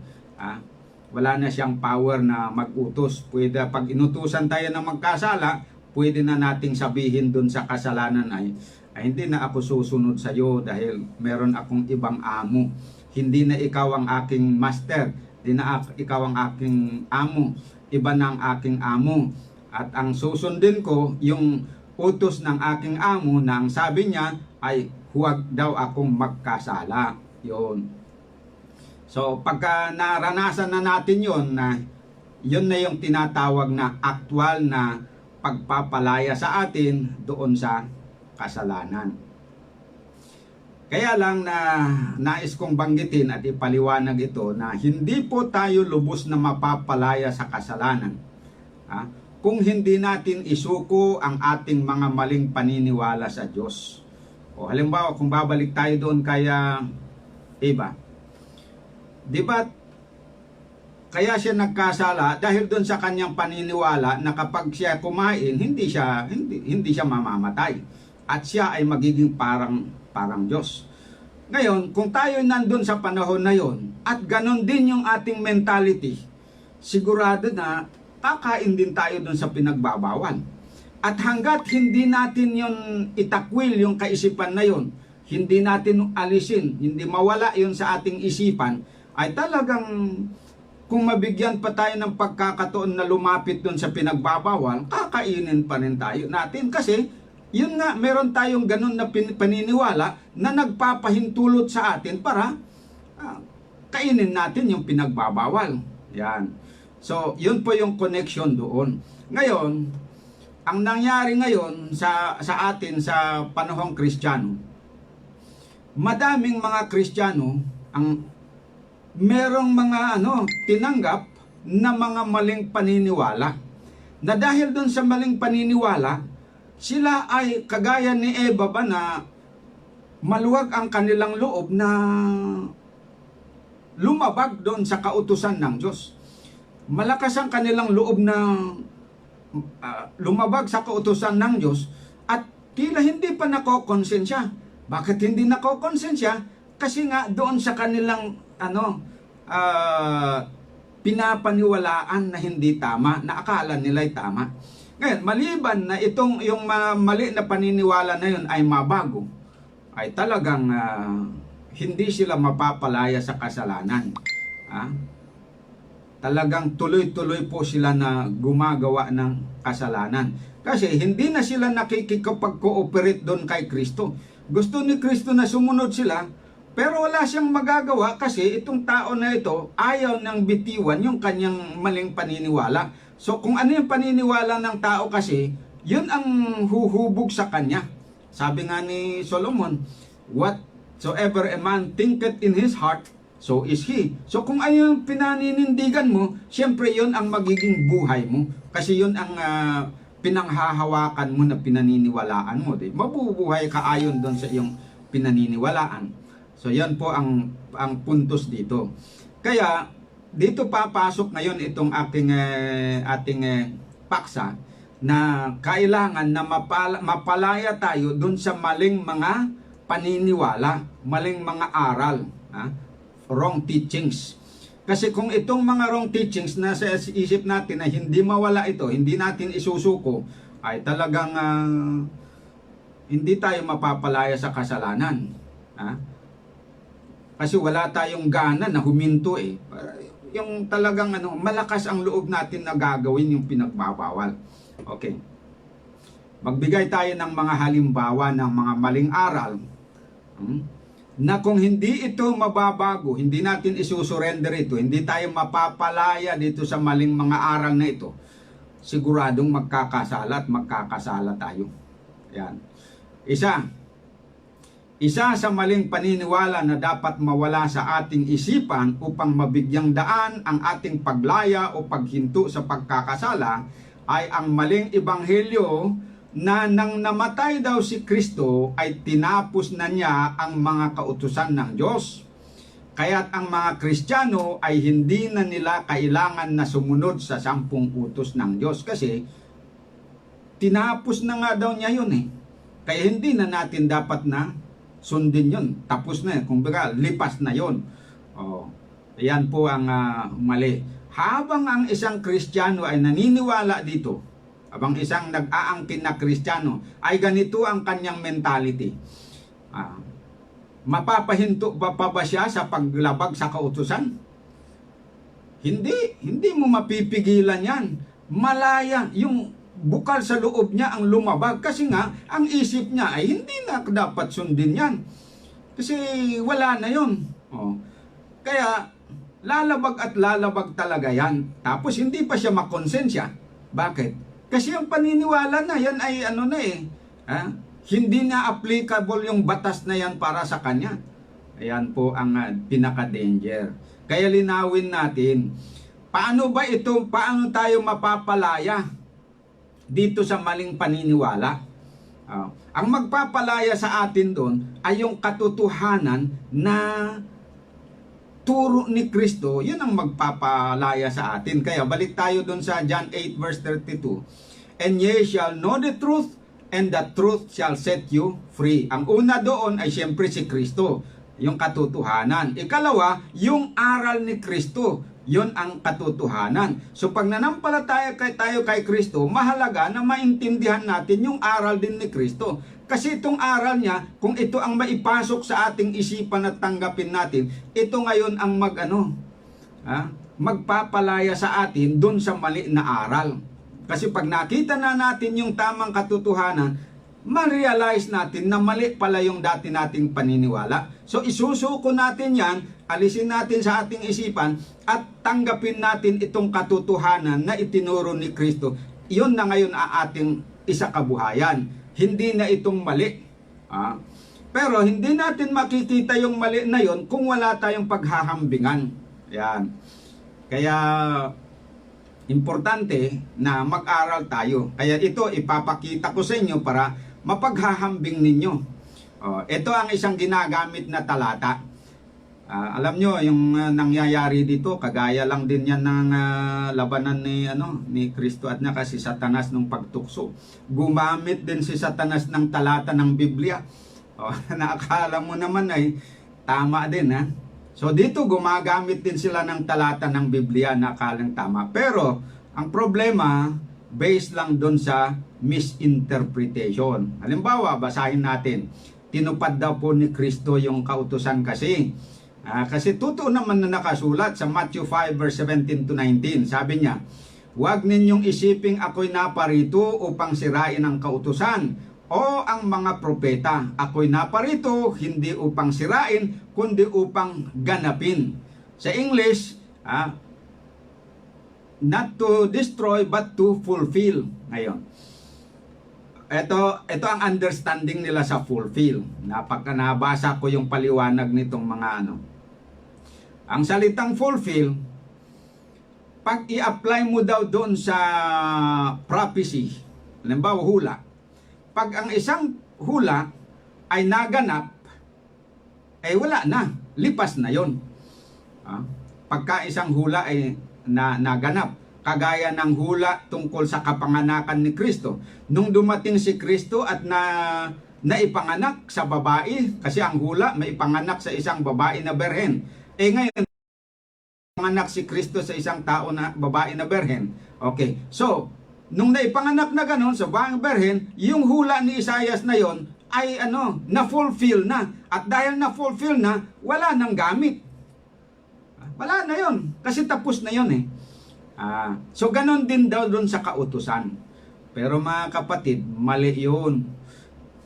Wala na siyang power na mag-utos. Pwede, pag inutusan tayo ng magkasala, pwede na nating sabihin dun sa kasalanan ay hindi na ako susunod sa iyo dahil meron akong ibang amo. Hindi na ikaw ang aking master. Hindi na ikaw ang aking amo. Iba na ang aking amo. At ang susundin ko, yung utos ng aking amo na ang sabi niya ay huwag daw akong magkasala. Yun. So pagka naranasan na natin yun na yung tinatawag na aktwal na pagpapalaya sa atin doon sa kasalanan. Kaya lang na nais kong banggitin at ipaliwanag ito na hindi po tayo lubos na mapapalaya sa kasalanan. Kung hindi natin isuko ang ating mga maling paniniwala sa Diyos. O halimbawa, kung babalik tayo doon kaya Eva, di ba kaya siya nagkasala dahil doon sa kanyang paniniwala na kapag siya kumain, hindi siya mamamatay at siya ay magiging parang Diyos. Ngayon, kung tayo nandun sa panahon na yon at ganon din yung ating mentality, sigurado na kakain din tayo dun sa pinagbabawal. At hanggat hindi natin yon itakwil yung kaisipan na yon, hindi natin alisin, hindi mawala yon sa ating isipan, ay talagang kung mabigyan pa tayo ng pagkakataon na lumapit dun sa pinagbabawal, kakainin pa rin tayo natin kasi yun nga, meron tayong ganun na paniniwala na nagpapahintulot sa atin para kainin natin yung pinagbabawal. Yan. So, yun po yung connection doon. Ngayon, ang nangyari ngayon sa atin sa panahong Kristiyano, madaming mga Kristiyano ang merong mga tinanggap na mga maling paniniwala. Na dahil doon sa maling paniniwala, sila ay kagaya ni Eva ba na maluwag ang kanilang loob na lumabag doon sa kautusan ng Diyos. Malakas ang kanilang loob na lumabag sa kautusan ng Diyos at tila hindi pa nakokonsensya. Bakit hindi nakokonsensya? Kasi nga doon sa kanilang pinapaniwalaan na hindi tama, na akala nila'y tama. Ngayon, maliban na yung mali na paniniwala na yun ay mabago, ay talagang hindi sila mapapalaya sa kasalanan. Talagang tuloy-tuloy po sila na gumagawa ng kasalanan. Kasi hindi na sila nakikipag-cooperate doon kay Kristo. Gusto ni Kristo na sumunod sila, pero wala siyang magagawa kasi itong tao na ito ayaw nang bitiwan yung kanyang maling paniniwala. So kung ano yung paniniwala ng tao kasi, yun ang huhubog sa kanya. Sabi nga ni Solomon, whatsoever a man thinketh in his heart, so is he. So kung ano yung pinaninindigan mo, siyempre yun ang magiging buhay mo. Kasi yun ang pinanghahawakan mo na pinaniniwalaan mo. Mabubuhay ka ayon doon sa iyong pinaniniwalaan. So yan po ang puntos dito. Kaya dito papasok ngayon itong ating paksa na kailangan na mapalaya tayo dun sa maling mga paniniwala, maling mga aral, wrong teachings. Kasi kung itong mga wrong teachings na sa isip natin na hindi mawala ito, hindi natin isusuko, ay talagang hindi tayo mapapalaya sa kasalanan. Kasi wala tayong gana na huminto yung talagang malakas ang loob natin na gagawin yung pinagbabawal. Okay. Magbigay tayo ng mga halimbawa ng mga maling aral na kung hindi ito mababago, hindi natin isusurrender ito, hindi tayo mapapalaya dito sa maling mga aral na ito, siguradong magkakasala at magkakasala tayo. Yan. Isa sa maling paniniwala na dapat mawala sa ating isipan upang mabigyang daan ang ating paglaya o paghinto sa pagkakasala ay ang maling ebanghelyo na nang namatay daw si Kristo ay tinapos na niya ang mga kautusan ng Diyos. Kaya't ang mga Kristiyano ay hindi na nila kailangan na sumunod sa 10 utos ng Diyos kasi tinapos na nga daw niya yun Kaya hindi na natin dapat na sundin yun. Tapos na yun. Kumbaga, lipas na yun. Ayan po ang mali. Habang ang isang Kristiyano ay naniniwala dito, habang isang nag-aangkin na Kristiyano, ay ganito ang kanyang mentality. Mapapahinto pa ba siya sa paglabag sa kautusan? Hindi mo mapipigilan yan. Malaya yung bukal sa loob niya ang lumabag kasi nga ang isip niya ay hindi na dapat sundin yan kasi wala na yun. Kaya lalabag at lalabag talaga yan, tapos hindi pa siya makonsensya. Bakit? Kasi yung paniniwala na yan ay hindi na applicable yung batas na yan para sa kanya. Ayan po ang pinaka-danger. Kaya linawin natin, paano tayo mapapalaya dito sa maling paniniwala? Ang magpapalaya sa atin doon ay yung katotohanan na turo ni Kristo. Yun ang magpapalaya sa atin. Kaya balik tayo doon sa John 8 verse 32. And ye shall know the truth, and the truth shall set you free. Ang una doon ay siyempre si Kristo, yung katotohanan. Ikalawa, yung aral ni Kristo. Yun ang katotohanan. So pag nanampalataya tayo kay Kristo, mahalaga na maintindihan natin yung aral din ni Kristo. Kasi itong aral niya, kung ito ang maipasok sa ating isipan at tanggapin natin, ito ngayon ang magpapalaya sa atin dun sa mali na aral. Kasi pag nakita na natin yung tamang katotohanan, ma-realize natin na mali pala yung dati nating paniniwala. So isusuko natin yan, alisin natin sa ating isipan, at tanggapin natin itong katotohanan na itinuro ni Kristo. Iyon na ngayon ang ating isakabuhayan. Hindi na itong mali. Pero hindi natin makikita yung mali na yon kung wala tayong paghahambingan. Yan. Kaya importante na mag-aral tayo. Kaya ito ipapakita ko sa inyo para mapaghahambing ninyo. Ito ang isang ginagamit na talata. Alam nyo, yung nangyayari dito, kagaya lang din yan ng labanan ni Kristo at niya kasi Satanas nung pagtukso. Gumamit din si Satanas ng talata ng Biblia. Naakala mo naman ay tama din, ha? So dito gumagamit din sila ng talata ng Biblia na akalang tama. Pero ang problema, based lang doon sa misinterpretation. Halimbawa, basahin natin. Tinupad daw po ni Kristo yung kautusan kasi. Kasi totoo naman na nakasulat sa Matthew 5 verse 17 to 19. Sabi niya, huwag ninyong isiping ako'y naparito upang sirain ang kautusan o ang mga propeta. Ako'y naparito hindi upang sirain, kundi upang ganapin. Sa English, not to destroy but to fulfill. Ngayon, ito ang understanding nila sa fulfill. Pagka nabasa ko yung paliwanag nitong mga ang salitang fulfill, pag i-apply mo daw doon sa prophecy, halimbawa hula, pag ang isang hula ay naganap, wala na, lipas na yon. Pagka isang hula ay naganap, kagaya ng hula tungkol sa kapanganakan ni Kristo. Nung dumating si Kristo at naipanganak sa babae, kasi ang hula may ipanganak sa isang babae na berhen. Ngayon, panganak si Kristo sa isang tao na babae na berhen. Okay, so, nung naipanganak na gano'n sa babaeng berhen, yung hula ni Isaias na yon ay na-fulfill na. At dahil na-fulfill na, wala nang gamit. Wala na yon, kasi tapos na yon eh. So ganon din daw doon sa kautusan. Pero mga kapatid, mali yun.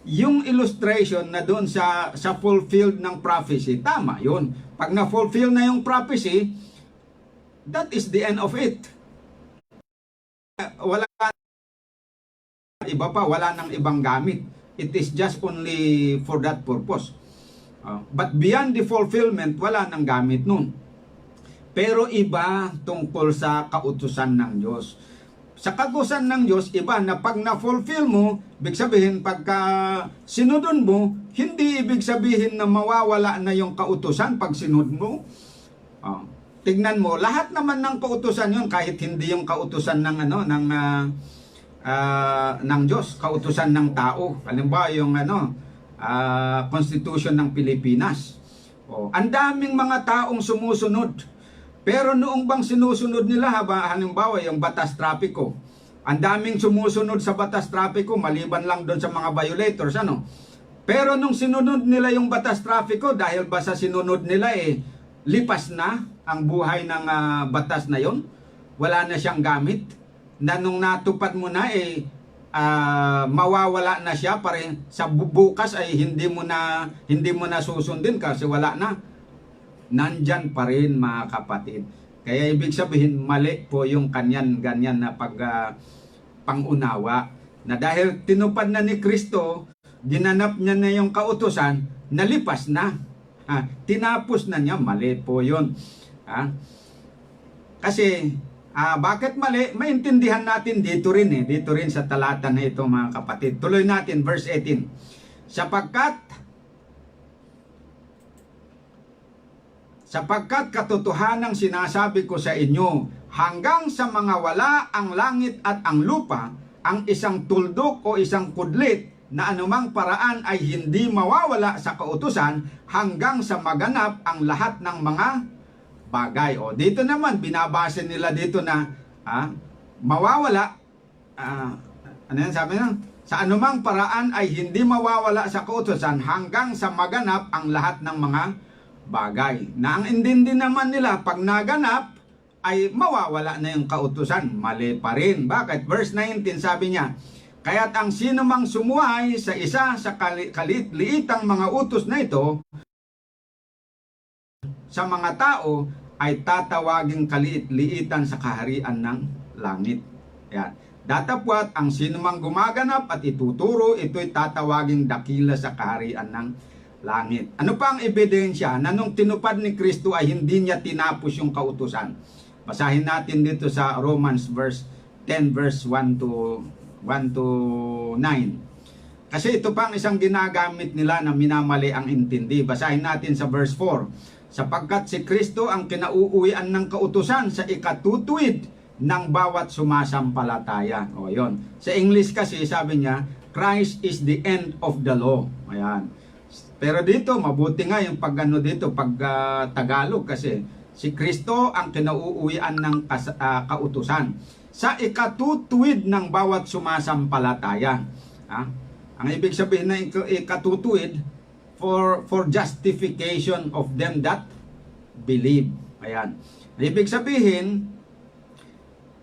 Yung illustration na doon sa fulfilled ng prophecy, tama yun. Pag na-fulfill na yung prophecy, that is the end of it. Wala iba pa, wala nang ibang gamit. It is just only for that purpose. But beyond the fulfillment, wala nang gamit nun. Pero iba tungkol sa kautusan ng Diyos. Sa kautusan ng Diyos, iba na pag na-fulfill mo, ibig sabihin pagka sinunod mo, hindi ibig sabihin na mawawala na yung kautusan pag sinunod mo. Tignan mo, lahat naman ng kautusan yun, kahit hindi yung kautusan ng ng Diyos, kautusan ng tao. Halimbawa yung Constitution ng Pilipinas. Ang daming mga taong sumusunod. Pero noong bang sinusunod nila, halimbawa yung batas trapiko, ang daming sumusunod sa batas trapiko, maliban lang doon sa mga violators, Pero nung sinunod nila yung batas trapiko, dahil ba sa sinunod nila, lipas na ang buhay ng batas na yon, wala na siyang gamit, na nung natupad mo na, mawawala na siya, parang sa bukas ay hindi mo na susundin kasi wala na. Nandyan pa rin mga kapatid. Kaya ibig sabihin, mali po yung ganyan na pangunawa. Na dahil tinupad na ni Kristo ginanap niya na yung kautusan, nalipas na. Tinapos na niya, mali po yun. Kasi, bakit mali? Maintindihan natin dito rin sa talata na ito mga kapatid. Tuloy natin, verse 18. Sapagkat katotohanang sinasabi ko sa inyo, hanggang sa mga wala ang langit at ang lupa, ang isang tuldok o isang kudlit na anumang paraan ay hindi mawawala sa kautusan hanggang sa maganap ang lahat ng mga bagay. O dito naman, binabase nila dito na mawawala, ano yan sabi na? Sa anumang paraan ay hindi mawawala sa kautusan hanggang sa maganap ang lahat ng mga bagay. Na ang intindi naman nila, pag naganap, ay mawawala na yung kautusan. Mali pa rin. Bakit? Verse 19 sabi niya, kaya't ang sino mang sumuhay sa isa sa kaliit-liitang mga utos na ito, sa mga tao, ay tatawaging kaliit-liitan sa kaharian ng langit. Yan. Datapwat, ang sino mang gumaganap at ituturo, ito'y tatawaging dakila sa kaharian ng langit. Ano pa ang ebidensya na nung tinupad ni Kristo ay hindi niya tinapos yung kautusan? Basahin natin dito sa Romans 10 verse 1 to 9. Kasi ito pang isang ginagamit nila na minamali ang intindi. Basahin natin sa verse 4. Sapagkat si Kristo ang kinauuwian ng kautusan sa ikatutuwid ng bawat sumasampalataya. O yon. Sa English kasi sabi niya, Christ is the end of the law. Ayan. Pero dito, mabuti nga yung pag Tagalog kasi si Kristo ang kinauuwian ng kautusan sa ikatutuwid ng bawat sumasampalataya. Ang ibig sabihin ng ikatutuwid, for justification of them that believe. Ayan. Ang ibig sabihin,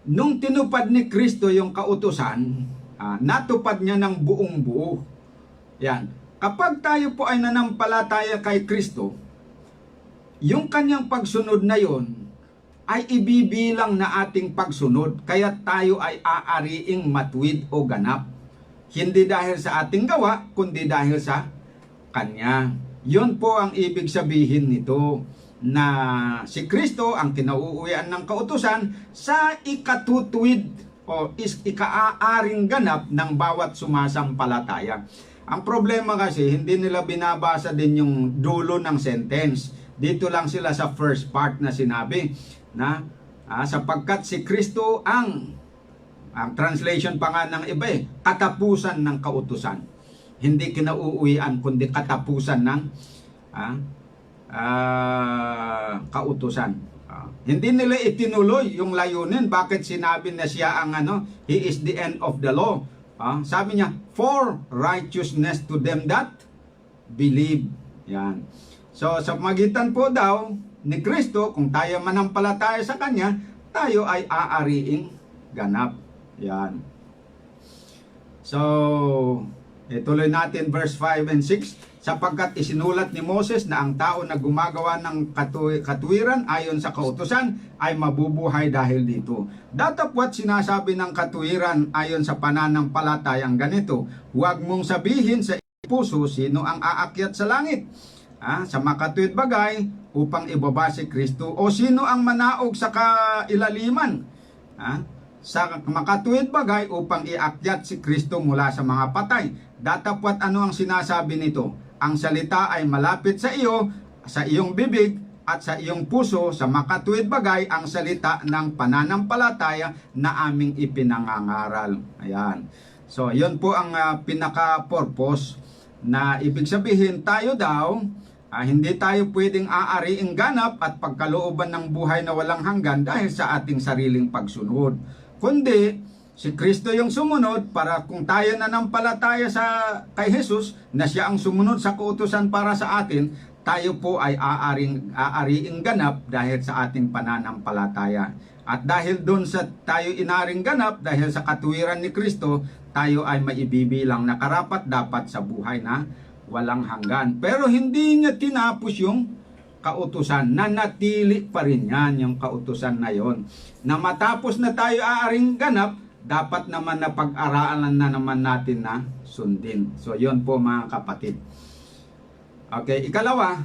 nung tinupad ni Kristo yung kautusan, natupad niya ng buong buo. Yan. Kapag tayo po ay nanampalataya kay Kristo, yung kanyang pagsunod na yon ay ibibilang na ating pagsunod, kaya tayo ay aariing matuwid o ganap. Hindi dahil sa ating gawa, kundi dahil sa Kanya. Yun po ang ibig sabihin nito, na si Kristo ang kinauuwian ng kautusan sa ikatutuwid o ikaaaring ganap ng bawat sumasampalataya. Ang problema kasi, hindi nila binabasa din yung dulo ng sentence. Dito lang sila sa first part na sinabi na sapagkat si Kristo ang translation pa nga ng iba katapusan ng kautusan. Hindi kinauuwian kundi katapusan ng kautusan. Hindi nila itinuloy yung layunin. Bakit sinabi na siya ang He is the end of the law? Sabi niya, for righteousness to them that believe. Yan. So sa magitan po daw ni Kristo, kung tayo manampalataya sa Kanya, tayo ay aariing ganap. Yan. So, tuloy natin verse 5 and 6. Sapagkat isinulat ni Moses na ang tao na gumagawa ng katuwiran ayon sa kautusan ay mabubuhay dahil dito. Datapwat sinasabi ng katuwiran ayon sa pananampalatayang ganito, huwag mong sabihin sa puso sino ang aakyat sa langit, sa makatuwid bagay upang ibaba si Kristo, o sino ang manaog sa kailaliman, sa makatuwid bagay upang iakyat si Kristo mula sa mga patay. Datapwat ano ang sinasabi nito? Ang salita ay malapit sa iyo, sa iyong bibig at sa iyong puso, sa makatuwid bagay ang salita ng pananampalataya na aming ipinangangaral. Ayan. So, yun po ang pinaka-purpose na ibig sabihin tayo daw, hindi tayo pwedeng aariing ganap at pagkalooban ng buhay na walang hanggan dahil sa ating sariling pagsunod. Kundi, si Kristo yung sumunod para kung tayo nanampalataya kay Jesus na siya ang sumunod sa kautusan para sa atin, tayo po ay aariing ganap dahil sa ating pananampalataya. At dahil doon sa tayo inaring ganap, dahil sa katuwiran ni Kristo, tayo ay maibibilang na karapat dapat sa buhay na walang hanggan. Pero hindi niya tinapos yung kautusan, nanatili pa rin yan yung kautusan na yon. Na matapos na tayo aaring ganap, dapat naman na pag-aralan na naman natin na sundin. So, yun po mga kapatid. Okay, ikalawa,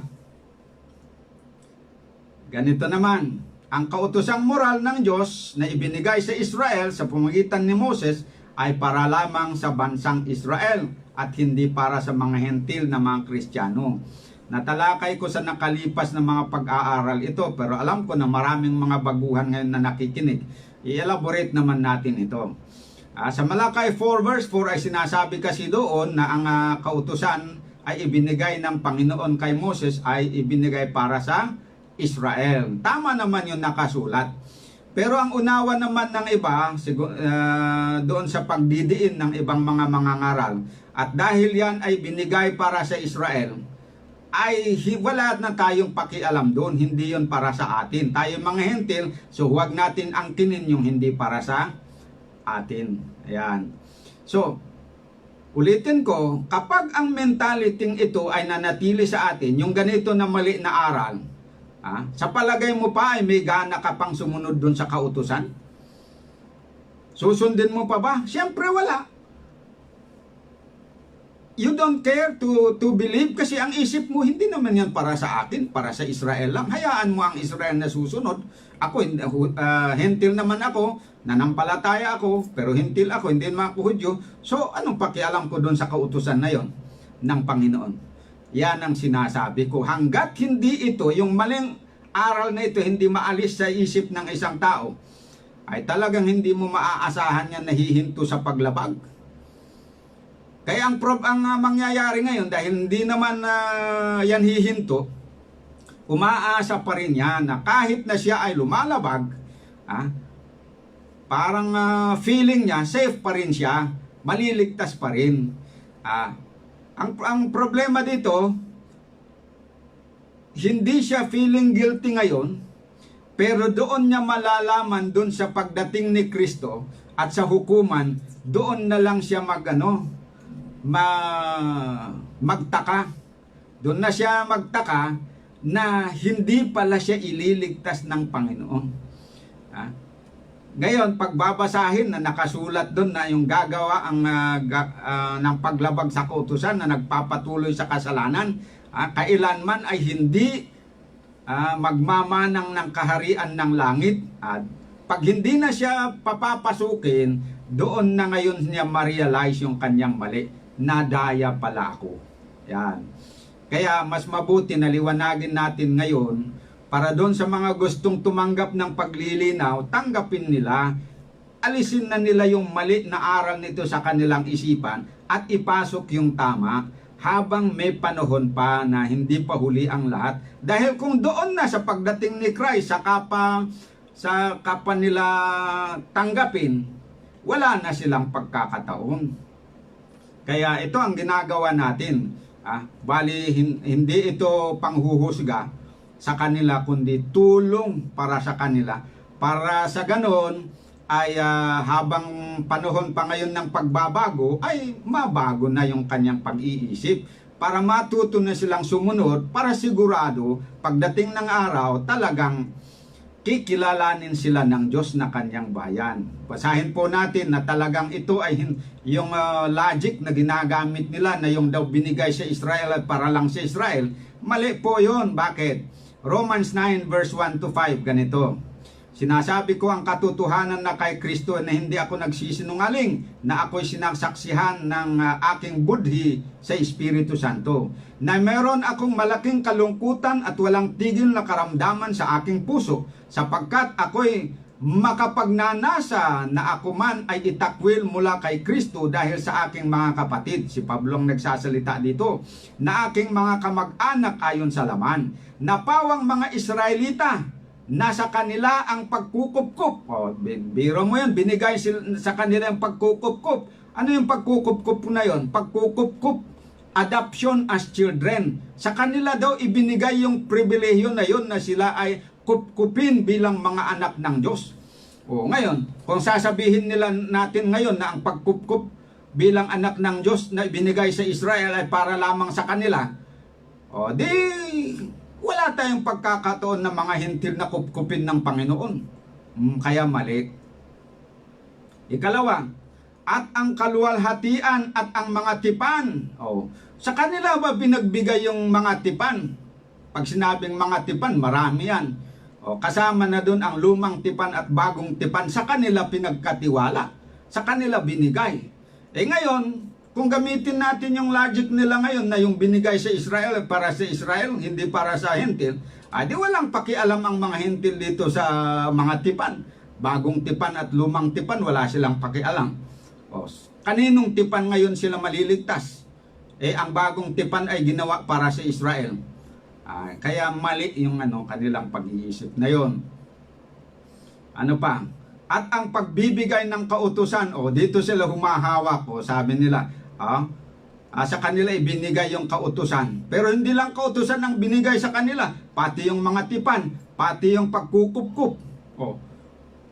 ganito naman, ang kautosang moral ng Diyos na ibinigay sa Israel sa pamamagitan ni Moses ay para lamang sa bansang Israel at hindi para sa mga hentil na mga Kristiyano. Natalakay ko sa nakalipas na mga pag-aaral ito, pero alam ko na maraming mga baguhan ngayon na nakikinig. I-elaborate naman natin ito. Sa Malakay 4 verse 4 ay sinasabi kasi doon na ang kautusan ay ibinigay ng Panginoon kay Moses ay ibinigay para sa Israel. Tama naman yung nakasulat. Pero ang unawa naman ng iba, doon sa pagdidiin ng ibang mga mangangaral, at dahil yan ay binigay para sa Israel, ay wala na tayong pakialam doon, hindi yon para sa atin. Tayo mga hentil, so huwag natin angkinin yung hindi para sa atin. Ayan. So, ulitin ko, kapag ang mentality ito ay nanatili sa atin, yung ganito na mali na aral, sa palagay mo pa ay may gana ka pang sumunod doon sa kautusan? Susundin mo pa ba? Siyempre wala. You don't care to believe kasi ang isip mo, hindi naman yan para sa akin, para sa Israel lang. Hayaan mo ang Israel na susunod. Ako, hentil naman ako, nanampalataya ako, pero hentil ako, hindi naman ako Hudyo. So, anong pakialam ko doon sa kautusan na yon ng Panginoon? Yan ang sinasabi ko. Hanggat hindi ito, yung maling aral na ito, hindi maalis sa isip ng isang tao, ay talagang hindi mo maaasahan yan nahihinto sa paglabag. Kaya ang mangyayari ngayon, dahil hindi naman yan hihinto, umaasa pa rin yan na kahit na siya ay lumalabag, parang feeling niya, safe pa rin siya, maliligtas pa rin. Ang problema dito, hindi siya feeling guilty ngayon, pero doon niya malalaman doon sa pagdating ni Kristo at sa hukuman, doon na lang siya magtaka. Doon na siya magtaka na hindi pala siya ililigtas ng Panginoon. Ngayon, pagbabasahin na nakasulat doon na yung gagawa ng paglabag sa kautusan na nagpapatuloy sa kasalanan, kailanman ay hindi magmamanang ng kaharian ng langit. Pag hindi na siya papapasukin, doon na ngayon niya ma-realize yung kanyang mali. Nadaya pala ako. Yan. Kaya mas mabuti na liwanagin natin ngayon para doon sa mga gustong tumanggap ng paglilinaw, tanggapin nila, alisin na nila yung mali na aral nito sa kanilang isipan at ipasok yung tama habang may panahon pa na hindi pa huli ang lahat. Dahil kung doon na sa pagdating ni Christ, sa kapa nila tanggapin, wala na silang pagkakataon. Kaya ito ang ginagawa natin. Bali, hindi ito panghuhusga sa kanila, kundi tulong para sa kanila. Para sa ganon, ay habang panahon pa ngayon ng pagbabago, ay mabago na yung kanyang pag-iisip. Para matuto na silang sumunod, para sigurado, pagdating ng araw, talagang kikilalanin sila ng Diyos na kanyang bayan. Basahin po natin na talagang ito ay yung logic na ginagamit nila na yung daw binigay sa Israel at para lang sa Israel. Mali po yun. Bakit? Romans 9 verse 1 to 5, ganito. Sinasabi ko ang katotohanan na kay Kristo na hindi ako nagsisinungaling, na ako'y sinasaksihan ng aking budhi sa Espiritu Santo, na meron akong malaking kalungkutan at walang tigil na karamdaman sa aking puso, sapagkat ako'y makapagnanasa na ako man ay itakwil mula kay Kristo dahil sa aking mga kapatid. Si Pablo ang nagsasalita dito, na aking mga kamag-anak ayon sa laman, na pawang mga Israelita, nasa kanila ang pagkukupkup. Biro mo yan, binigay sa kanila ang pagkukupkup. Ano yung pagkukupkup na yon? Pagkukupkup, adoption as children. Sa kanila daw ibinigay yung pribilehyo na yon na sila ay kupkupin bilang mga anak ng Diyos. Ngayon, kung sasabihin nila natin ngayon na ang pagkupkup bilang anak ng Diyos na ibinigay sa Israel ay para lamang sa kanila, wala tayong pagkakataon na mga hintil na kupkupin ng Panginoon. Kaya mali. Ikalawa, at ang kaluwalhatian at ang mga tipan. Sa kanila ba binagbigay yung mga tipan? Pag sinabing mga tipan, marami yan. Kasama na doon ang lumang tipan at bagong tipan. Sa kanila pinagkatiwala. Sa kanila binigay. Ngayon, kung gamitin natin yung logic nila ngayon na yung binigay sa Israel para sa Israel, hindi para sa Hentil, di walang pakialam ang mga Hentil dito sa mga tipan. Bagong tipan at lumang tipan, wala silang pakialam. Kaninong tipan ngayon sila maliligtas? Ang bagong tipan ay ginawa para sa Israel. Kaya mali yung kanilang pag-iisip na yon. Ano pa? At ang pagbibigay ng kautusan, dito sila humahawak, sabi nila, sa kanila ibinigay yung kautusan. Pero hindi lang kautusan ang binigay sa kanila, pati yung mga tipan, pati yung pagkukup-kup.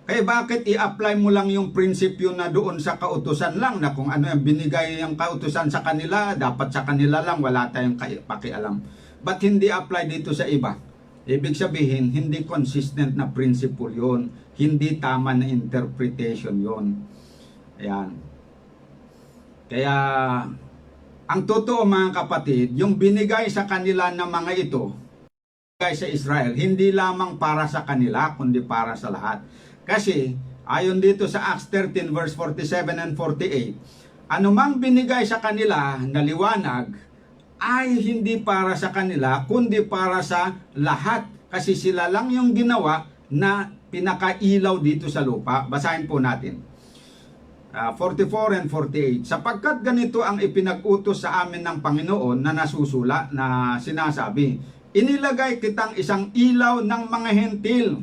Kaya bakit i-apply mo lang yung prinsipyo na doon sa kautusan lang, na kung ano yung binigay yung kautusan sa kanila, dapat sa kanila lang, wala tayong pakialam. Ba't hindi apply dito sa iba? Ibig sabihin, hindi consistent na principle yun. Hindi tama na interpretation yun. Ayan. Kaya, ang totoo mga kapatid, yung binigay sa kanila ng mga ito, binigay sa Israel, hindi lamang para sa kanila, kundi para sa lahat. Kasi, ayon dito sa Acts 13 verse 47 and 48, anumang binigay sa kanila na liwanag ay hindi para sa kanila, kundi para sa lahat. Kasi sila lang yung ginawa na pinakailaw dito sa lupa. Basahin po natin. 44 and 48. Sapagkat ganito ang ipinag-utos sa amin ng Panginoon na nasusula na sinasabi, inilagay kitang isang ilaw ng mga hentil,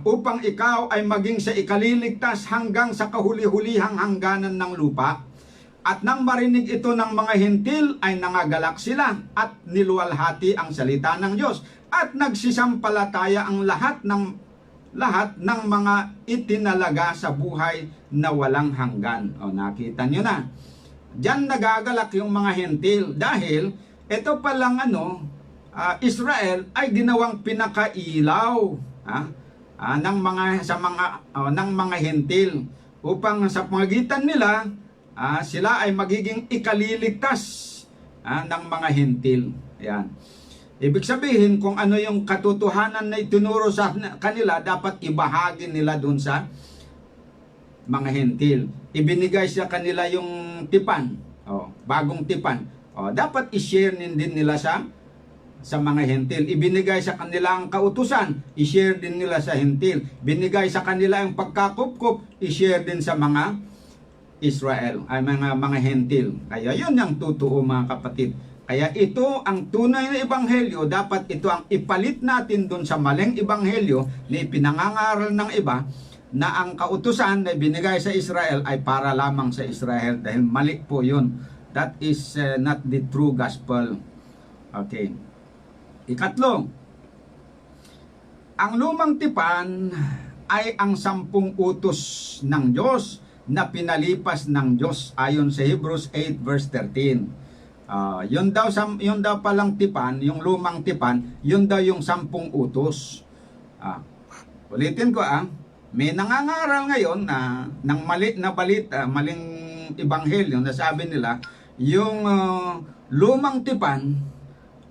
upang ikaw ay maging sa ikaliligtas hanggang sa kahuli-hulihang hangganan ng lupa. At nang marinig ito ng mga hentil ay nangagalak sila at niluwalhati ang salita ng Diyos at nagsisampalataya ang lahat ng mga itinalaga sa buhay na walang hanggan. Nakita nyo na. Diyan nagagalak yung mga hentil dahil ito palang Israel ay ginawang pinakailaw ng mga hentil upang sa pamagitan nila sila ay magiging ikaliligtas ng mga hentil. Ayan. Ibig sabihin, kung ano yung katotohanan na itinuro sa kanila, dapat ibahagi nila dun sa mga hentil. Ibinigay sa kanila yung tipan, bagong tipan. Dapat i-share din nila sa mga hentil. Ibinigay sa kanila ang kautusan, i-share din nila sa hentil. Binigay sa kanila ang pagkakupkup, i-share din sa mga Israel, ay mga hentil. Kaya yun ang totoo mga kapatid. Kaya ito ang tunay na ebanghelyo, dapat ito ang ipalit natin dun sa maling ebanghelyo na ipinangangaral ng iba na ang kautusan na binigay sa Israel ay para lamang sa Israel, dahil mali po yun. That is not the true gospel. Okay. Ikatlo, ang lumang tipan ay ang 10 utos ng Diyos na pinalipas ng Diyos ayon sa Hebrews 8 verse 13. Yun daw palang tipan, yung lumang tipan, yun daw yung 10 utos. Ulitin ko may nangangaral ngayon na ng mali na balita, maling ebanghelyo na sabi nila, yung lumang tipan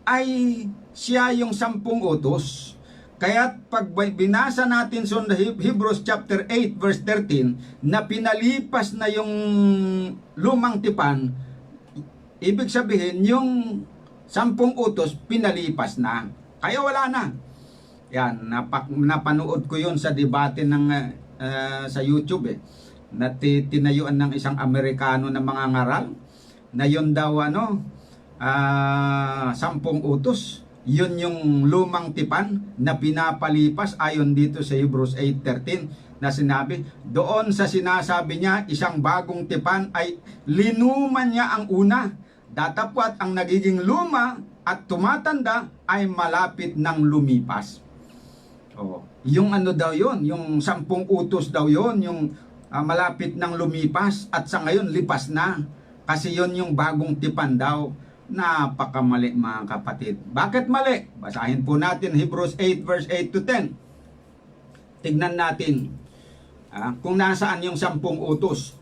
ay siya yung 10 utos. Kaya pag binasa natin sa Hebrews chapter 8 verse 13 na pinalipas na yung lumang tipan, ibig sabihin yung 10 utos pinalipas na. Kaya wala na. Yan, napanood ko yun sa debate sa YouTube na tinayuan ng isang Amerikano na mga ngaral na yun daw 10 utos. Yun yung lumang tipan na pinapalipas ayon dito sa Hebrews 8:13 na sinabi, doon sa sinasabi niya, isang bagong tipan ay linuman niya ang una. Datapwat ang nagiging luma at tumatanda ay malapit ng lumipas. Yung daw yun, yung 10 utos daw yun, yung malapit ng lumipas at sa ngayon lipas na. Kasi yun yung bagong tipan daw. Napakamali mga kapatid. Bakit mali? Basahin po natin Hebrews 8 verse 8 to 10. Tignan natin. kung nasaan yung 10 utos.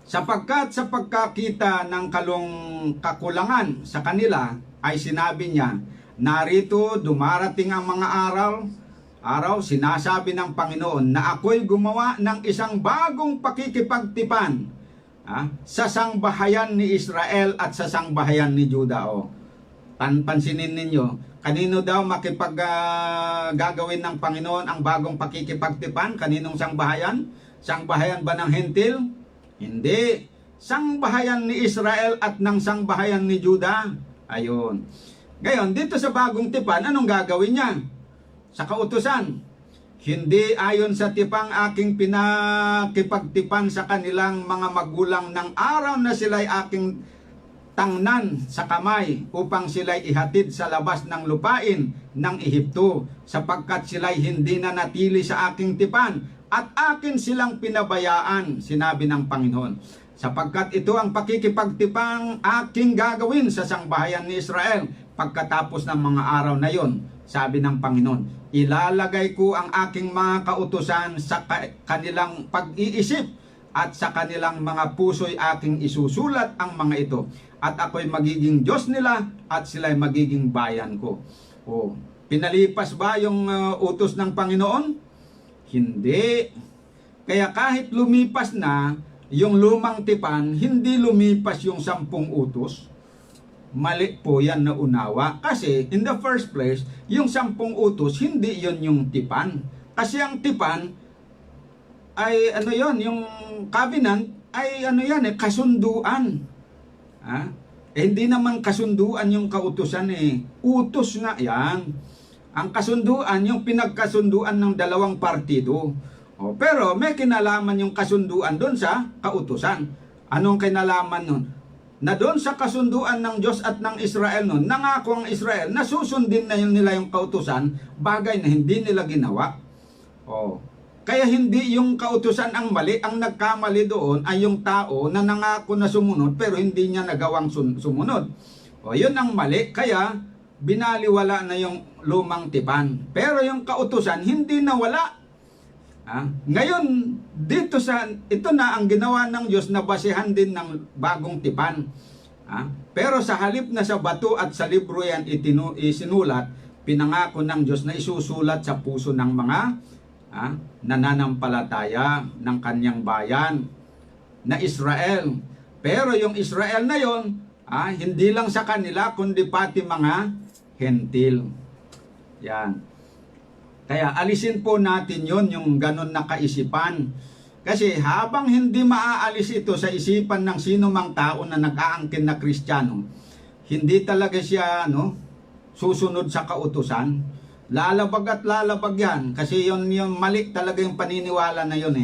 Sapagkat sa pagkakita ng kakulangan sa kanila, ay sinabi niya, narito dumarating ang mga araw, sinasabi ng Panginoon, na ako'y gumawa ng isang bagong pakikipagtipan sa sangbahayan ni Israel at sa sangbahayan ni Juda. Pansinin ninyo, kanino daw gagawin ng Panginoon ang bagong pakikipagtipan? Kaninong sangbahayan? Sangbahayan ba ng Hentil? Hindi. Sangbahayan ni Israel at ng sangbahayan ni Juda. Ayun. Ngayon, dito sa bagong tipan, anong gagawin niya? Sa kautusan, hindi ayon sa tipang aking pinakipagtipan sa kanilang mga magulang ng araw na sila'y aking tangnan sa kamay upang sila'y ihatid sa labas ng lupain ng Ehipto, sapagkat sila'y hindi na natili sa aking tipan at akin silang pinabayaan, sinabi ng Panginoon. Sapagkat ito ang pakikipagtipang aking gagawin sa sangbahayan ni Israel pagkatapos ng mga araw na yon, sabi ng Panginoon. Ilalagay ko ang aking mga kautusan sa kanilang pag-iisip at sa kanilang mga puso'y aking isusulat ang mga ito. At ako'y magiging Diyos nila at sila'y magiging bayan ko. Pinalipas ba yung utos ng Panginoon? Hindi. Kaya kahit lumipas na yung lumang tipan, hindi lumipas yung 10 utos. Mali po yan na unawa. Kasi in the first place, yung 10 utos, hindi yon yung tipan. Kasi ang tipan ay yung covenant ay kasunduan. Hindi naman kasunduan yung kautusan Utos nga yan. Ang kasunduan, yung pinagkasunduan ng dalawang partido. Pero may kinalaman yung kasunduan doon sa kautusan. Anong kinalaman nun? Na doon sa kasunduan ng Diyos at ng Israel nun, nangako ang Israel na susundin na nila yung kautusan, bagay na hindi nila ginawa. Kaya hindi yung kautusan ang mali, ang nagkamali doon ay yung tao na nangako na sumunod pero hindi niya nagawang sumunod. Yun ang mali, kaya binaliwala na yung lumang tipan. Pero yung kautusan hindi nawala. Ngayon, ito na ang ginawa ng Diyos na basehan din ng bagong tipan. Pero sa halip na sa bato at sa libro yan isinulat, pinangako ng Diyos na isusulat sa puso ng mga nananampalataya ng kanyang bayan na Israel. Pero yung Israel na yon, hindi lang sa kanila kundi pati mga Hentil. Yan. Kaya alisin po natin yon, yung ganun na kaisipan. Kasi habang hindi maaalis ito sa isipan ng sino mang tao na nag-aangkin na Kristiyano, hindi talaga siya susunod sa kautusan. Lalabag at lalabag yan. Kasi yung mali talaga yung paniniwala na yun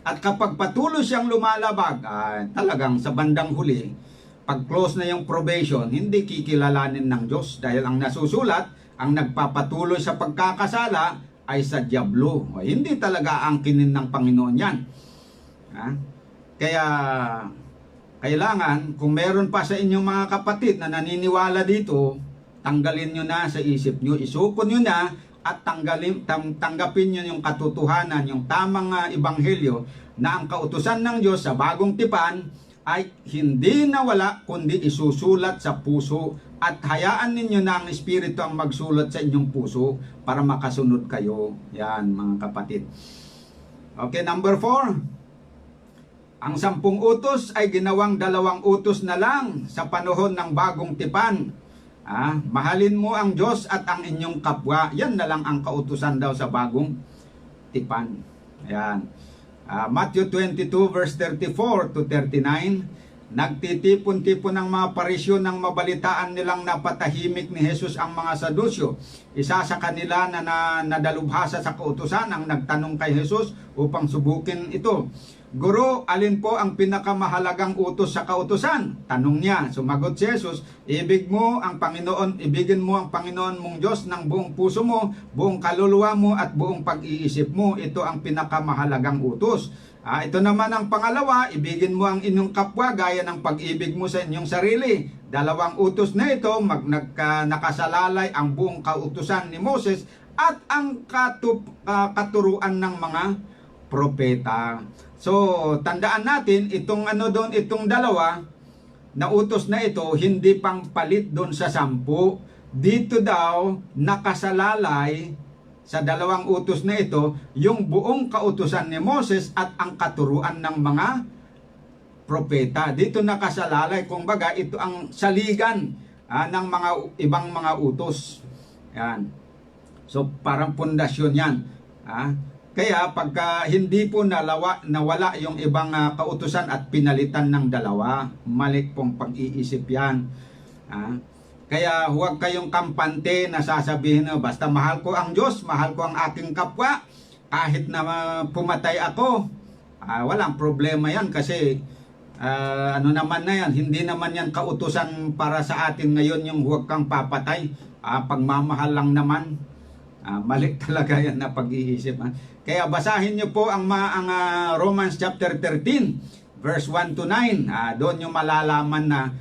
At kapag patuloy siyang lumalabag, talagang sa bandang huli, pag close na yung probation, hindi kikilalanin ng Diyos. Dahil ang nasusulat, ang nagpapatuloy sa pagkakasala ay sa dyablo. Hindi talaga angkinin ng Panginoon yan. Kaya kailangan, kung meron pa sa inyong mga kapatid na naniniwala dito, tanggalin nyo na sa isip nyo, isupon nyo na at tanggapin nyo yung katotohanan, yung tamang ebanghelyo na ang kautusan ng Diyos sa bagong tipan ay hindi nawala kundi isusulat sa puso at hayaan ninyo na ang Espiritu ang magsulat sa inyong puso para makasunod kayo. Yan mga kapatid. Okay, number 4. Ang 10 utos ay ginawang 2 utos na lang sa panahon ng bagong tipan. Mahalin mo ang Diyos at ang inyong kapwa. Yan na lang ang kautusan daw sa bagong tipan. Ayan. Matthew 22 verse 34 to 39. Nagtitipon-tipon ng mga parisyon ng mabalitaan nilang napatahimik ni Jesus ang mga Sadusyo. Isa sa kanila na nadalubhasa sa kautusan ang nagtanong kay Jesus upang subukin ito. Guro, alin po ang pinakamahalagang utos sa kautusan? Tanong niya. Sumagot si Jesus, ibigin mo ang Panginoon mong Diyos ng buong puso mo, buong kaluluwa mo at buong pag-iisip mo. Ito ang pinakamahalagang utos. Ito naman ang pangalawa, ibigin mo ang inyong kapwa gaya ng pag-ibig mo sa inyong sarili. 2 utos na ito, nakasalalay ang buong kautusan ni Moses at ang katuruan ng mga propeta. So, tandaan natin, itong itong dalawa na utos na ito, hindi pang palit doon sa 10. Dito daw, nakasalalay sa dalawang utos na ito, yung buong kautusan ni Moses at ang katuruan ng mga propeta. Dito nakasalalay, kumbaga, ito ang saligan ng mga ibang mga utos. Yan. So, parang pundasyon yan. Kaya pagka hindi po nawala yung ibang kautusan at pinalitan ng dalawa, mali pong pag-iisip yan. Kaya huwag kayong kampante na sasabihin, basta mahal ko ang Diyos, mahal ko ang aking kapwa, kahit na pumatay ako, walang problema yan kasi ano naman na yan, hindi naman yan kautusan para sa atin ngayon yung huwag kang papatay, pagmamahal lang naman. Mali talaga yan na pag-iisip. Kaya basahin nyo po ang Romans chapter 13 verse 1 to 9. Doon nyo malalaman na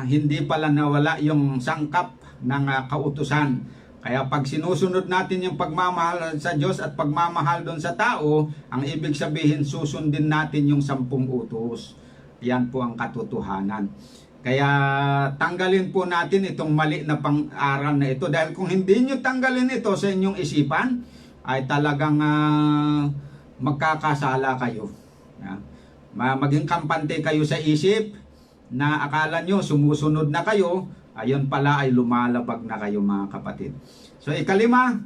hindi pala nawala yung sangkap ng kautusan. Kaya pag sinusunod natin yung pagmamahal sa Diyos at pagmamahal doon sa tao, ang ibig sabihin susundin natin yung 10 utos. Yan po ang katotohanan. Kaya tanggalin po natin itong mali na pang-aral na ito. Dahil kung hindi nyo tanggalin ito sa inyong isipan, ay talagang magkakasala kayo. Maging kampante kayo sa isip na akala nyo sumusunod na kayo, ayon pala ay lumalabag na kayo mga kapatid. So ikalima,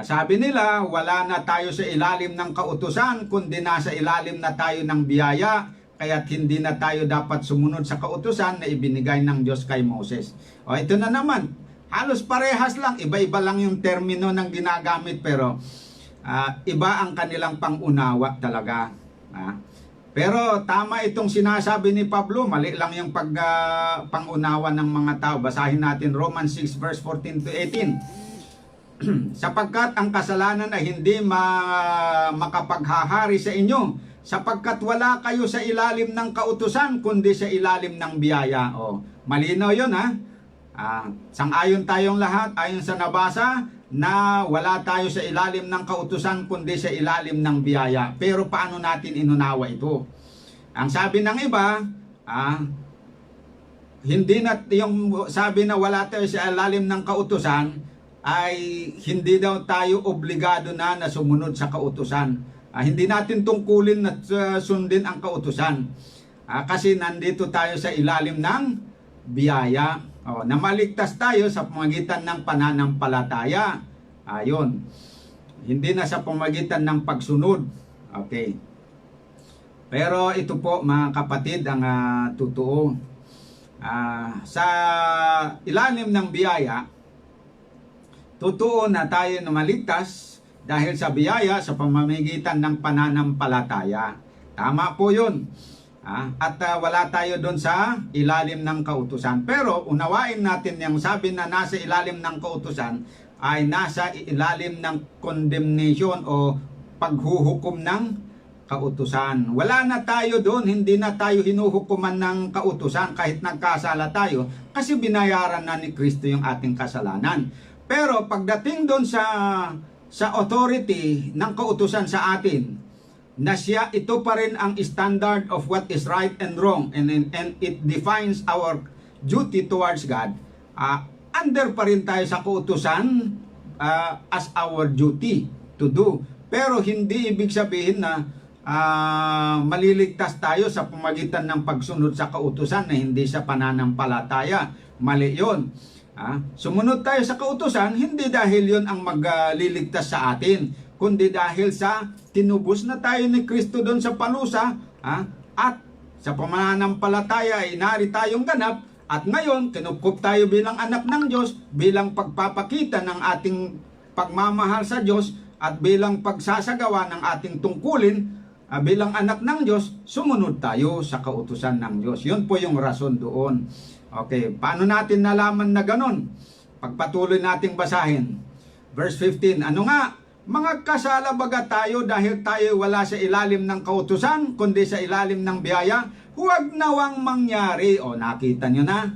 sabi nila wala na tayo sa ilalim ng kautusan kundi nasa ilalim na tayo ng biyaya, kaya't hindi na tayo dapat sumunod sa kautusan na ibinigay ng Diyos kay Moses. O ito na naman, halos parehas lang, iba-iba lang yung termino ng ginagamit pero iba ang kanilang pangunawa talaga. Pero tama itong sinasabi ni Pablo, mali lang yung pangunawa ng mga tao. Basahin natin Romans 6 verse 14 to 18. Sapagkat ang kasalanan ay hindi makapaghahari sa inyo, sapagkat wala kayo sa ilalim ng kautusan kundi sa ilalim ng biyaya. Malinaw yun sang-ayon tayong lahat ayon sa nabasa na wala tayo sa ilalim ng kautusan kundi sa ilalim ng biyaya. Pero paano natin inunawa ito? Ang sabi ng iba, hindi na yung sabi na wala tayo sa ilalim ng kautusan ay hindi daw tayo obligado na sumunod sa kautusan. Hindi natin tungkulin na sundin ang kautusan. Kasi nandito tayo sa ilalim ng biyaya. Na maligtas tayo sa pamagitan ng pananampalataya. Ayun. Hindi na sa pamagitan ng pagsunod. Okay. Pero ito po mga kapatid ang totoo. Sa ilalim ng biyaya, totoo na tayo na maligtas dahil sa biyaya sa pamamagitan ng pananampalataya. Tama po yun. At wala tayo doon sa ilalim ng kautusan. Pero unawain natin yung sabi na nasa ilalim ng kautusan ay nasa ilalim ng condemnation o paghuhukom ng kautusan. Wala na tayo doon, hindi na tayo hinuhukuman ng kautusan kahit nagkasala tayo kasi binayaran na ni Kristo yung ating kasalanan. Pero pagdating doon sa authority ng kautusan sa atin, na siya, ito pa rin ang standard of what is right and wrong and it defines our duty towards God. Under pa rin tayo sa kautusan as our duty to do. Pero hindi ibig sabihin na maliligtas tayo sa pamagitan ng pagsunod sa kautusan na hindi sa pananampalataya. Mali yun. Sumunod tayo sa kautusan, hindi dahil yun ang magliligtas sa atin, kundi dahil sa tinubos na tayo ni Kristo doon sa palusa, at sa pananampalataya ay inari tayong ganap, at ngayon kinupkup tayo bilang anak ng Diyos, bilang pagpapakita ng ating pagmamahal sa Diyos at bilang pagsasagawa ng ating tungkulin bilang anak ng Diyos, sumunod tayo sa kautusan ng Diyos. Yun po yung rason doon. Okay, paano natin nalaman na ganun? Pagpatuloy nating basahin. Verse 15, ano nga? Mga kasala baga tayo dahil tayo wala sa ilalim ng kautusan, kundi sa ilalim ng biyaya? Huwag nawang mangyari. Nakita nyo na.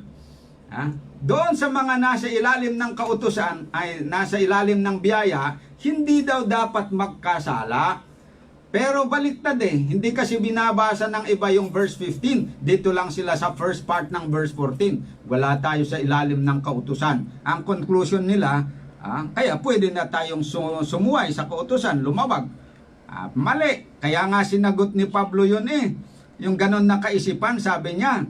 Doon sa mga nasa ilalim ng kautusan, ay nasa ilalim ng biyaya, hindi daw dapat magkasala. Pero baliktad hindi kasi binabasa ng iba yung verse 15. Dito lang sila sa first part ng verse 14. Wala tayo sa ilalim ng kautusan. Ang conclusion nila, kaya pwede na tayong sumuway sa kautusan, lumabag. Mali. Kaya nga sinagot ni Pablo yun Yung ganon na kaisipan, sabi niya,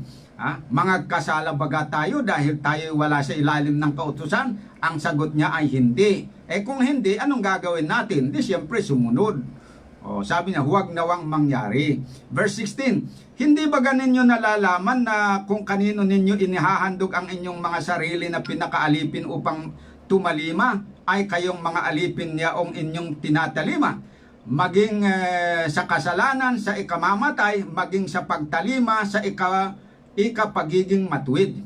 mga kasala baga tayo dahil tayo wala sa ilalim ng kautusan? Ang sagot niya ay hindi. Kung hindi, anong gagawin natin? Di siyempre sumunod. Sabi niya, huwag nawang mangyari. Verse 16, hindi ba ninyo nalalaman na kung kanino ninyo inihahandog ang inyong mga sarili na pinakaalipin upang tumalima, ay kayong mga alipin niya ang inyong tinatalima? Maging sa kasalanan, sa ikamamatay, maging sa pagtalima, sa ikapagiging matuwid.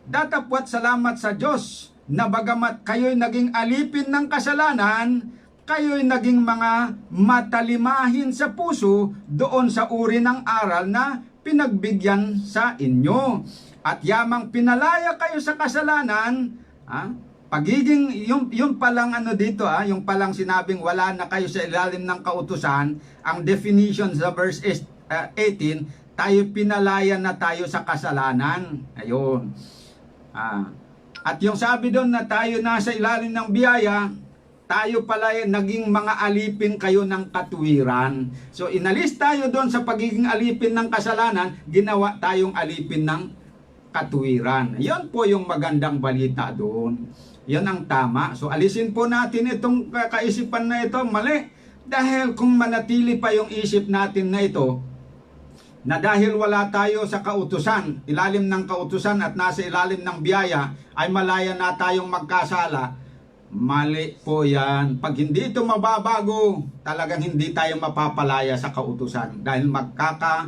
Datapwat salamat sa Diyos na bagamat kayo'y naging alipin ng kasalanan, kayo'y naging mga matalimahin sa puso doon sa uri ng aral na pinagbigyan sa inyo. At yamang pinalaya kayo sa kasalanan, pagiging, yung palang dito, yung palang sinabing wala na kayo sa ilalim ng kautusan, ang definition sa verse 18, tayo pinalaya na tayo sa kasalanan. Ayun. At yung sabi doon na tayo nasa ilalim ng biyaya, tayo pala naging mga alipin kayo ng katuwiran. So inalis tayo doon sa pagiging alipin ng kasalanan, ginawa tayong alipin ng katuwiran. Yan po yung magandang balita doon. Yan ang tama. So alisin po natin itong kaisipan na ito, mali. Dahil kung manatili pa yung isip natin na ito, na dahil wala tayo sa kautusan, ilalim ng kautusan at nasa ilalim ng biyaya, ay malaya na tayong magkasala, mali po yan. Pag hindi ito mababago, talagang hindi tayo mapapalaya sa kautusan. Dahil magkasala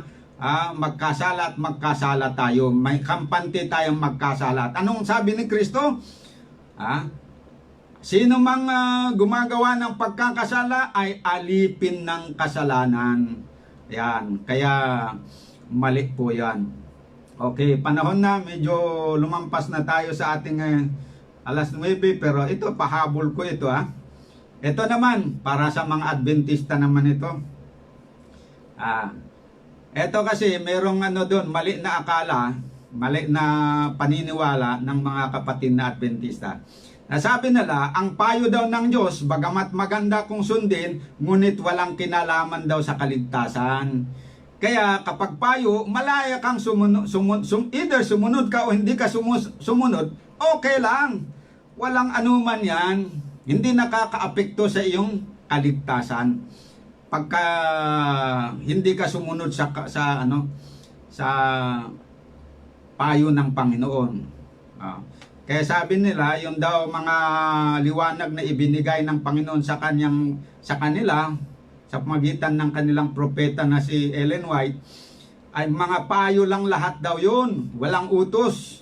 at magkasala tayo. May kampante tayong magkasala. At anong sabi ni Kristo? Sino mang gumagawa ng pagkakasala ay alipin ng kasalanan. Yan. Kaya mali po yan. Okay, panahon na. Medyo lumampas na tayo sa ating alas 9, pero ito, pahabol ko ito Ito naman, para sa mga Adventista naman ito. Ito kasi, merong doon, mali na akala, mali na paniniwala ng mga kapatid na Adventista. Nasabi nila, ang payo daw ng Diyos, bagamat maganda kung sundin, ngunit walang kinalaman daw sa kaligtasan. Kaya kapag payo, malaya kang either sumunod ka o hindi ka sumunod, okay lang. Walang anuman yan. Hindi nakakaapekto sa iyong kaligtasan. Pagka hindi ka sumunod sa payo ng Panginoon. Kaya sabi nila, yung daw mga liwanag na ibinigay ng Panginoon sa kanila, sa pamagitan ng kanilang propeta na si Ellen White, ay mga payo lang lahat daw yun. Walang utos.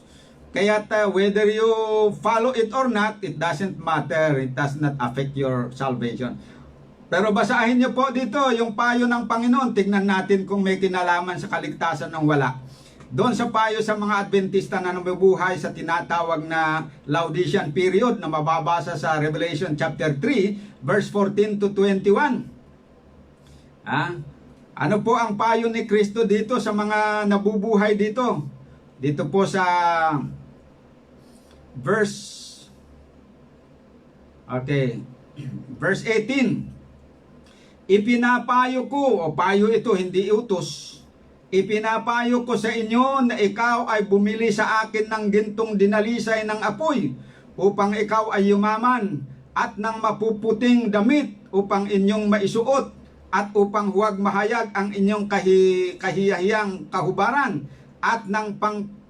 Kaya whether you follow it or not, it doesn't matter. It does not affect your salvation. Pero basahin niyo po dito yung payo ng Panginoon. Tignan natin kung may kinalaman sa kaligtasan ng wala. Doon sa payo sa mga Adventista na nabubuhay sa tinatawag na Laodicean period na mababasa sa Revelation chapter 3, verse 14 to 21. Ano po ang payo ni Kristo dito sa mga nabubuhay dito? Dito po sa verse 18. Ipinapayo ko, o payo ito, hindi utos. Ipinapayo ko sa inyo na ikaw ay bumili sa akin ng gintong dinalisay ng apoy upang ikaw ay yumaman, at ng mapuputing damit upang inyong maisuot, at upang huwag mahayag ang inyong kahiyahiyang kahubaran, at ng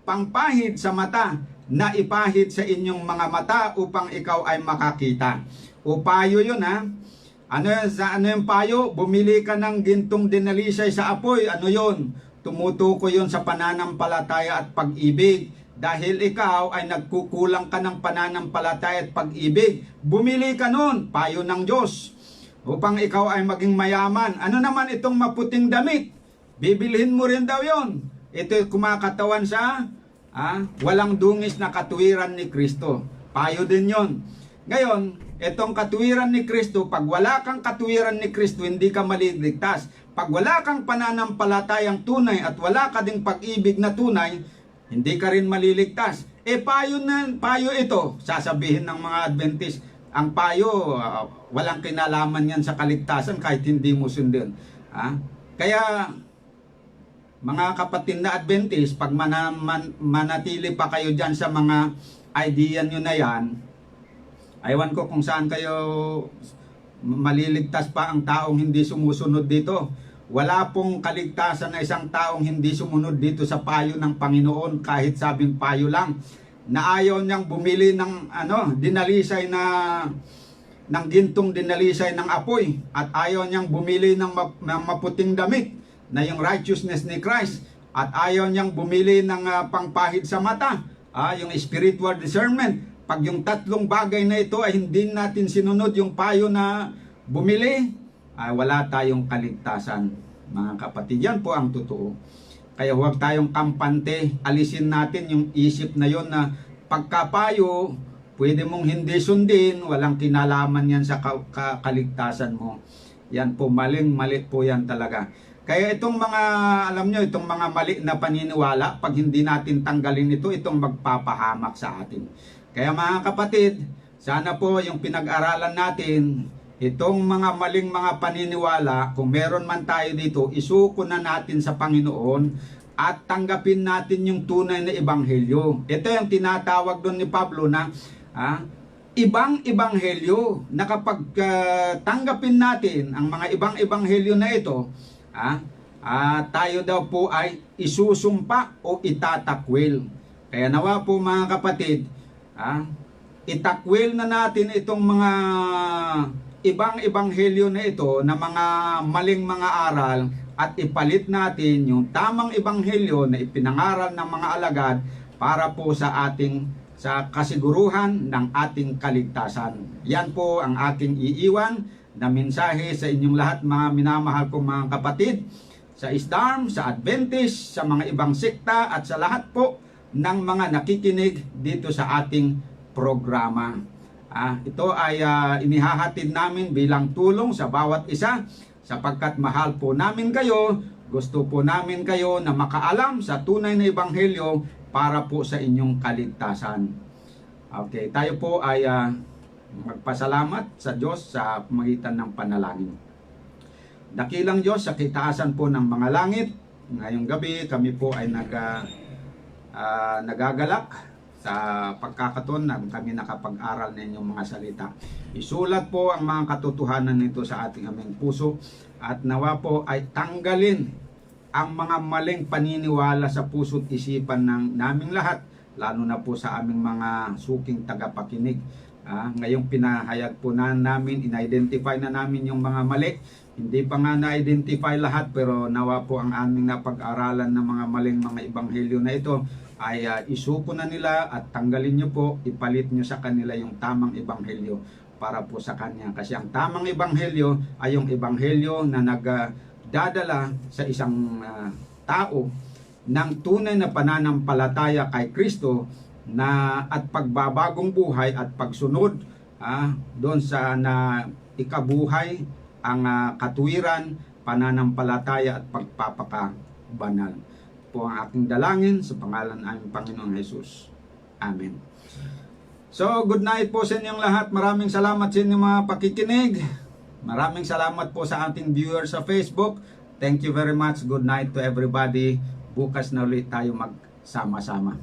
pangpahid sa mata na ipahid sa inyong mga mata upang ikaw ay makakita. O payo yun Ano yung payo? Bumili ka ng gintong dinalisay sa apoy. Ano yun? Tumutuko yun sa pananampalataya at pag-ibig. Dahil ikaw ay nagkukulang ka ng pananampalataya at pag-ibig. Bumili ka nun, payo ng Diyos, upang ikaw ay maging mayaman. Ano naman itong maputing damit? Bibilhin mo rin daw yon. Ito kumakatawan sa walang dungis na katuwiran ni Kristo. Payo din yon. Ngayon, itong katuwiran ni Kristo, pag wala kang katuwiran ni Kristo, hindi ka maliligtas. Pag wala kang pananampalatayang tunay at wala ka ding pag-ibig na tunay, hindi ka rin maliligtas. Payo ito, sasabihin ng mga Adventist, ang payo, walang kinalaman yan sa kaligtasan kahit hindi mo sundin. Kaya, mga kapatid na Adventist, pag manatili pa kayo dyan sa mga idea nyo na yan, aywan ko kung saan kayo maliligtas pa ang taong hindi sumusunod dito. Wala pong kaligtasan na isang taong hindi sumunod dito sa payo ng Panginoon, kahit sabing payo lang, na ayaw niyang bumili ng dinalisay ng gintong dinalisay ng apoy, at ayaw niyang bumili ng maputing damit na yung righteousness ni Christ, at ayaw niyang bumili ng pangpahid sa mata, yung spiritual discernment. Pag yung tatlong bagay na ito ay hindi natin sinunod yung payo na bumili, ay wala tayong kaligtasan, mga kapatid. Yan po ang totoo. Kaya huwag tayong kampante, alisin natin yung isip na yon na pagkapayo, pwede mong hindi sundin, walang kinalaman yan sa kaligtasan mo. Yan po, mali po yan talaga. Kaya itong mga, alam nyo, itong mga mali na paniniwala, pag hindi natin tanggalin ito, itong magpapahamak sa atin. Kaya mga kapatid, sana po yung pinag-aralan natin, itong mga maling mga paniniwala, kung meron man tayo dito, isuko na natin sa Panginoon at tanggapin natin yung tunay na ebanghelyo. Ito yung tinatawag doon ni Pablo na ibang ebanghelyo, na kapag tanggapin natin ang mga ibang ebanghelyo na ito, tayo daw po ay isusumpa o itatakwil. Kaya nawa po mga kapatid, itakwil na natin itong mga ibang ebanghelyo na ito na mga maling mga aral, at ipalit natin yung tamang ebanghelyo na ipinangaral ng mga alagad para po sa kasiguruhan ng ating kaligtasan. Yan po ang aking iiwan na mensahe sa inyong lahat, mga minamahal kong mga kapatid, sa Islam, sa Adventist, sa mga ibang sekta, at sa lahat po ng mga nakikinig dito sa ating programa. Ito ay inihahatid namin bilang tulong sa bawat isa, sapagkat mahal po namin kayo, gusto po namin kayo na makaalam sa tunay na ebanghelyo para po sa inyong kaligtasan. Okay, tayo po ay magpasalamat sa Diyos sa pamagitan ng panalangin. Dakilang Diyos, sa kitaasan po ng mga langit, ngayong gabi kami po ay nagagalak sa pagkakataon na kami nakapag-aral ng inyong mga salita. Isulat po ang mga katotohanan nito sa ating aming puso, at nawa po ay tanggalin ang mga maling paniniwala sa puso't isipan ng naming lahat, lalo na po sa aming mga suking tagapakinig. Ngayong pinahayag po namin, in-identify na namin yung mga mali. Hindi pa nga na-identify lahat, pero nawa po ang aming napag-aralan ng mga maling mga ebanghelyo na ito ay isuko na nila, at tanggalin nyo po, ipalit nyo sa kanila yung tamang ebanghelyo para po sa kanya. Kasi ang tamang ebanghelyo ay yung ebanghelyo na nagdadala sa isang tao ng tunay na pananampalataya kay Kristo, na at pagbabagong buhay at pagsunod doon sa na ikabuhay ang katuwiran, pananampalataya at pagpapakabanal. Po ang aking dalangin sa pangalan ng aming Panginoong Jesus. Amen. So, good night po sa inyong lahat. Maraming salamat sa inyong mga pakikinig. Maraming salamat po sa ating viewers sa Facebook. Thank you very much. Good night to everybody. Bukas na ulit tayo magsama-sama.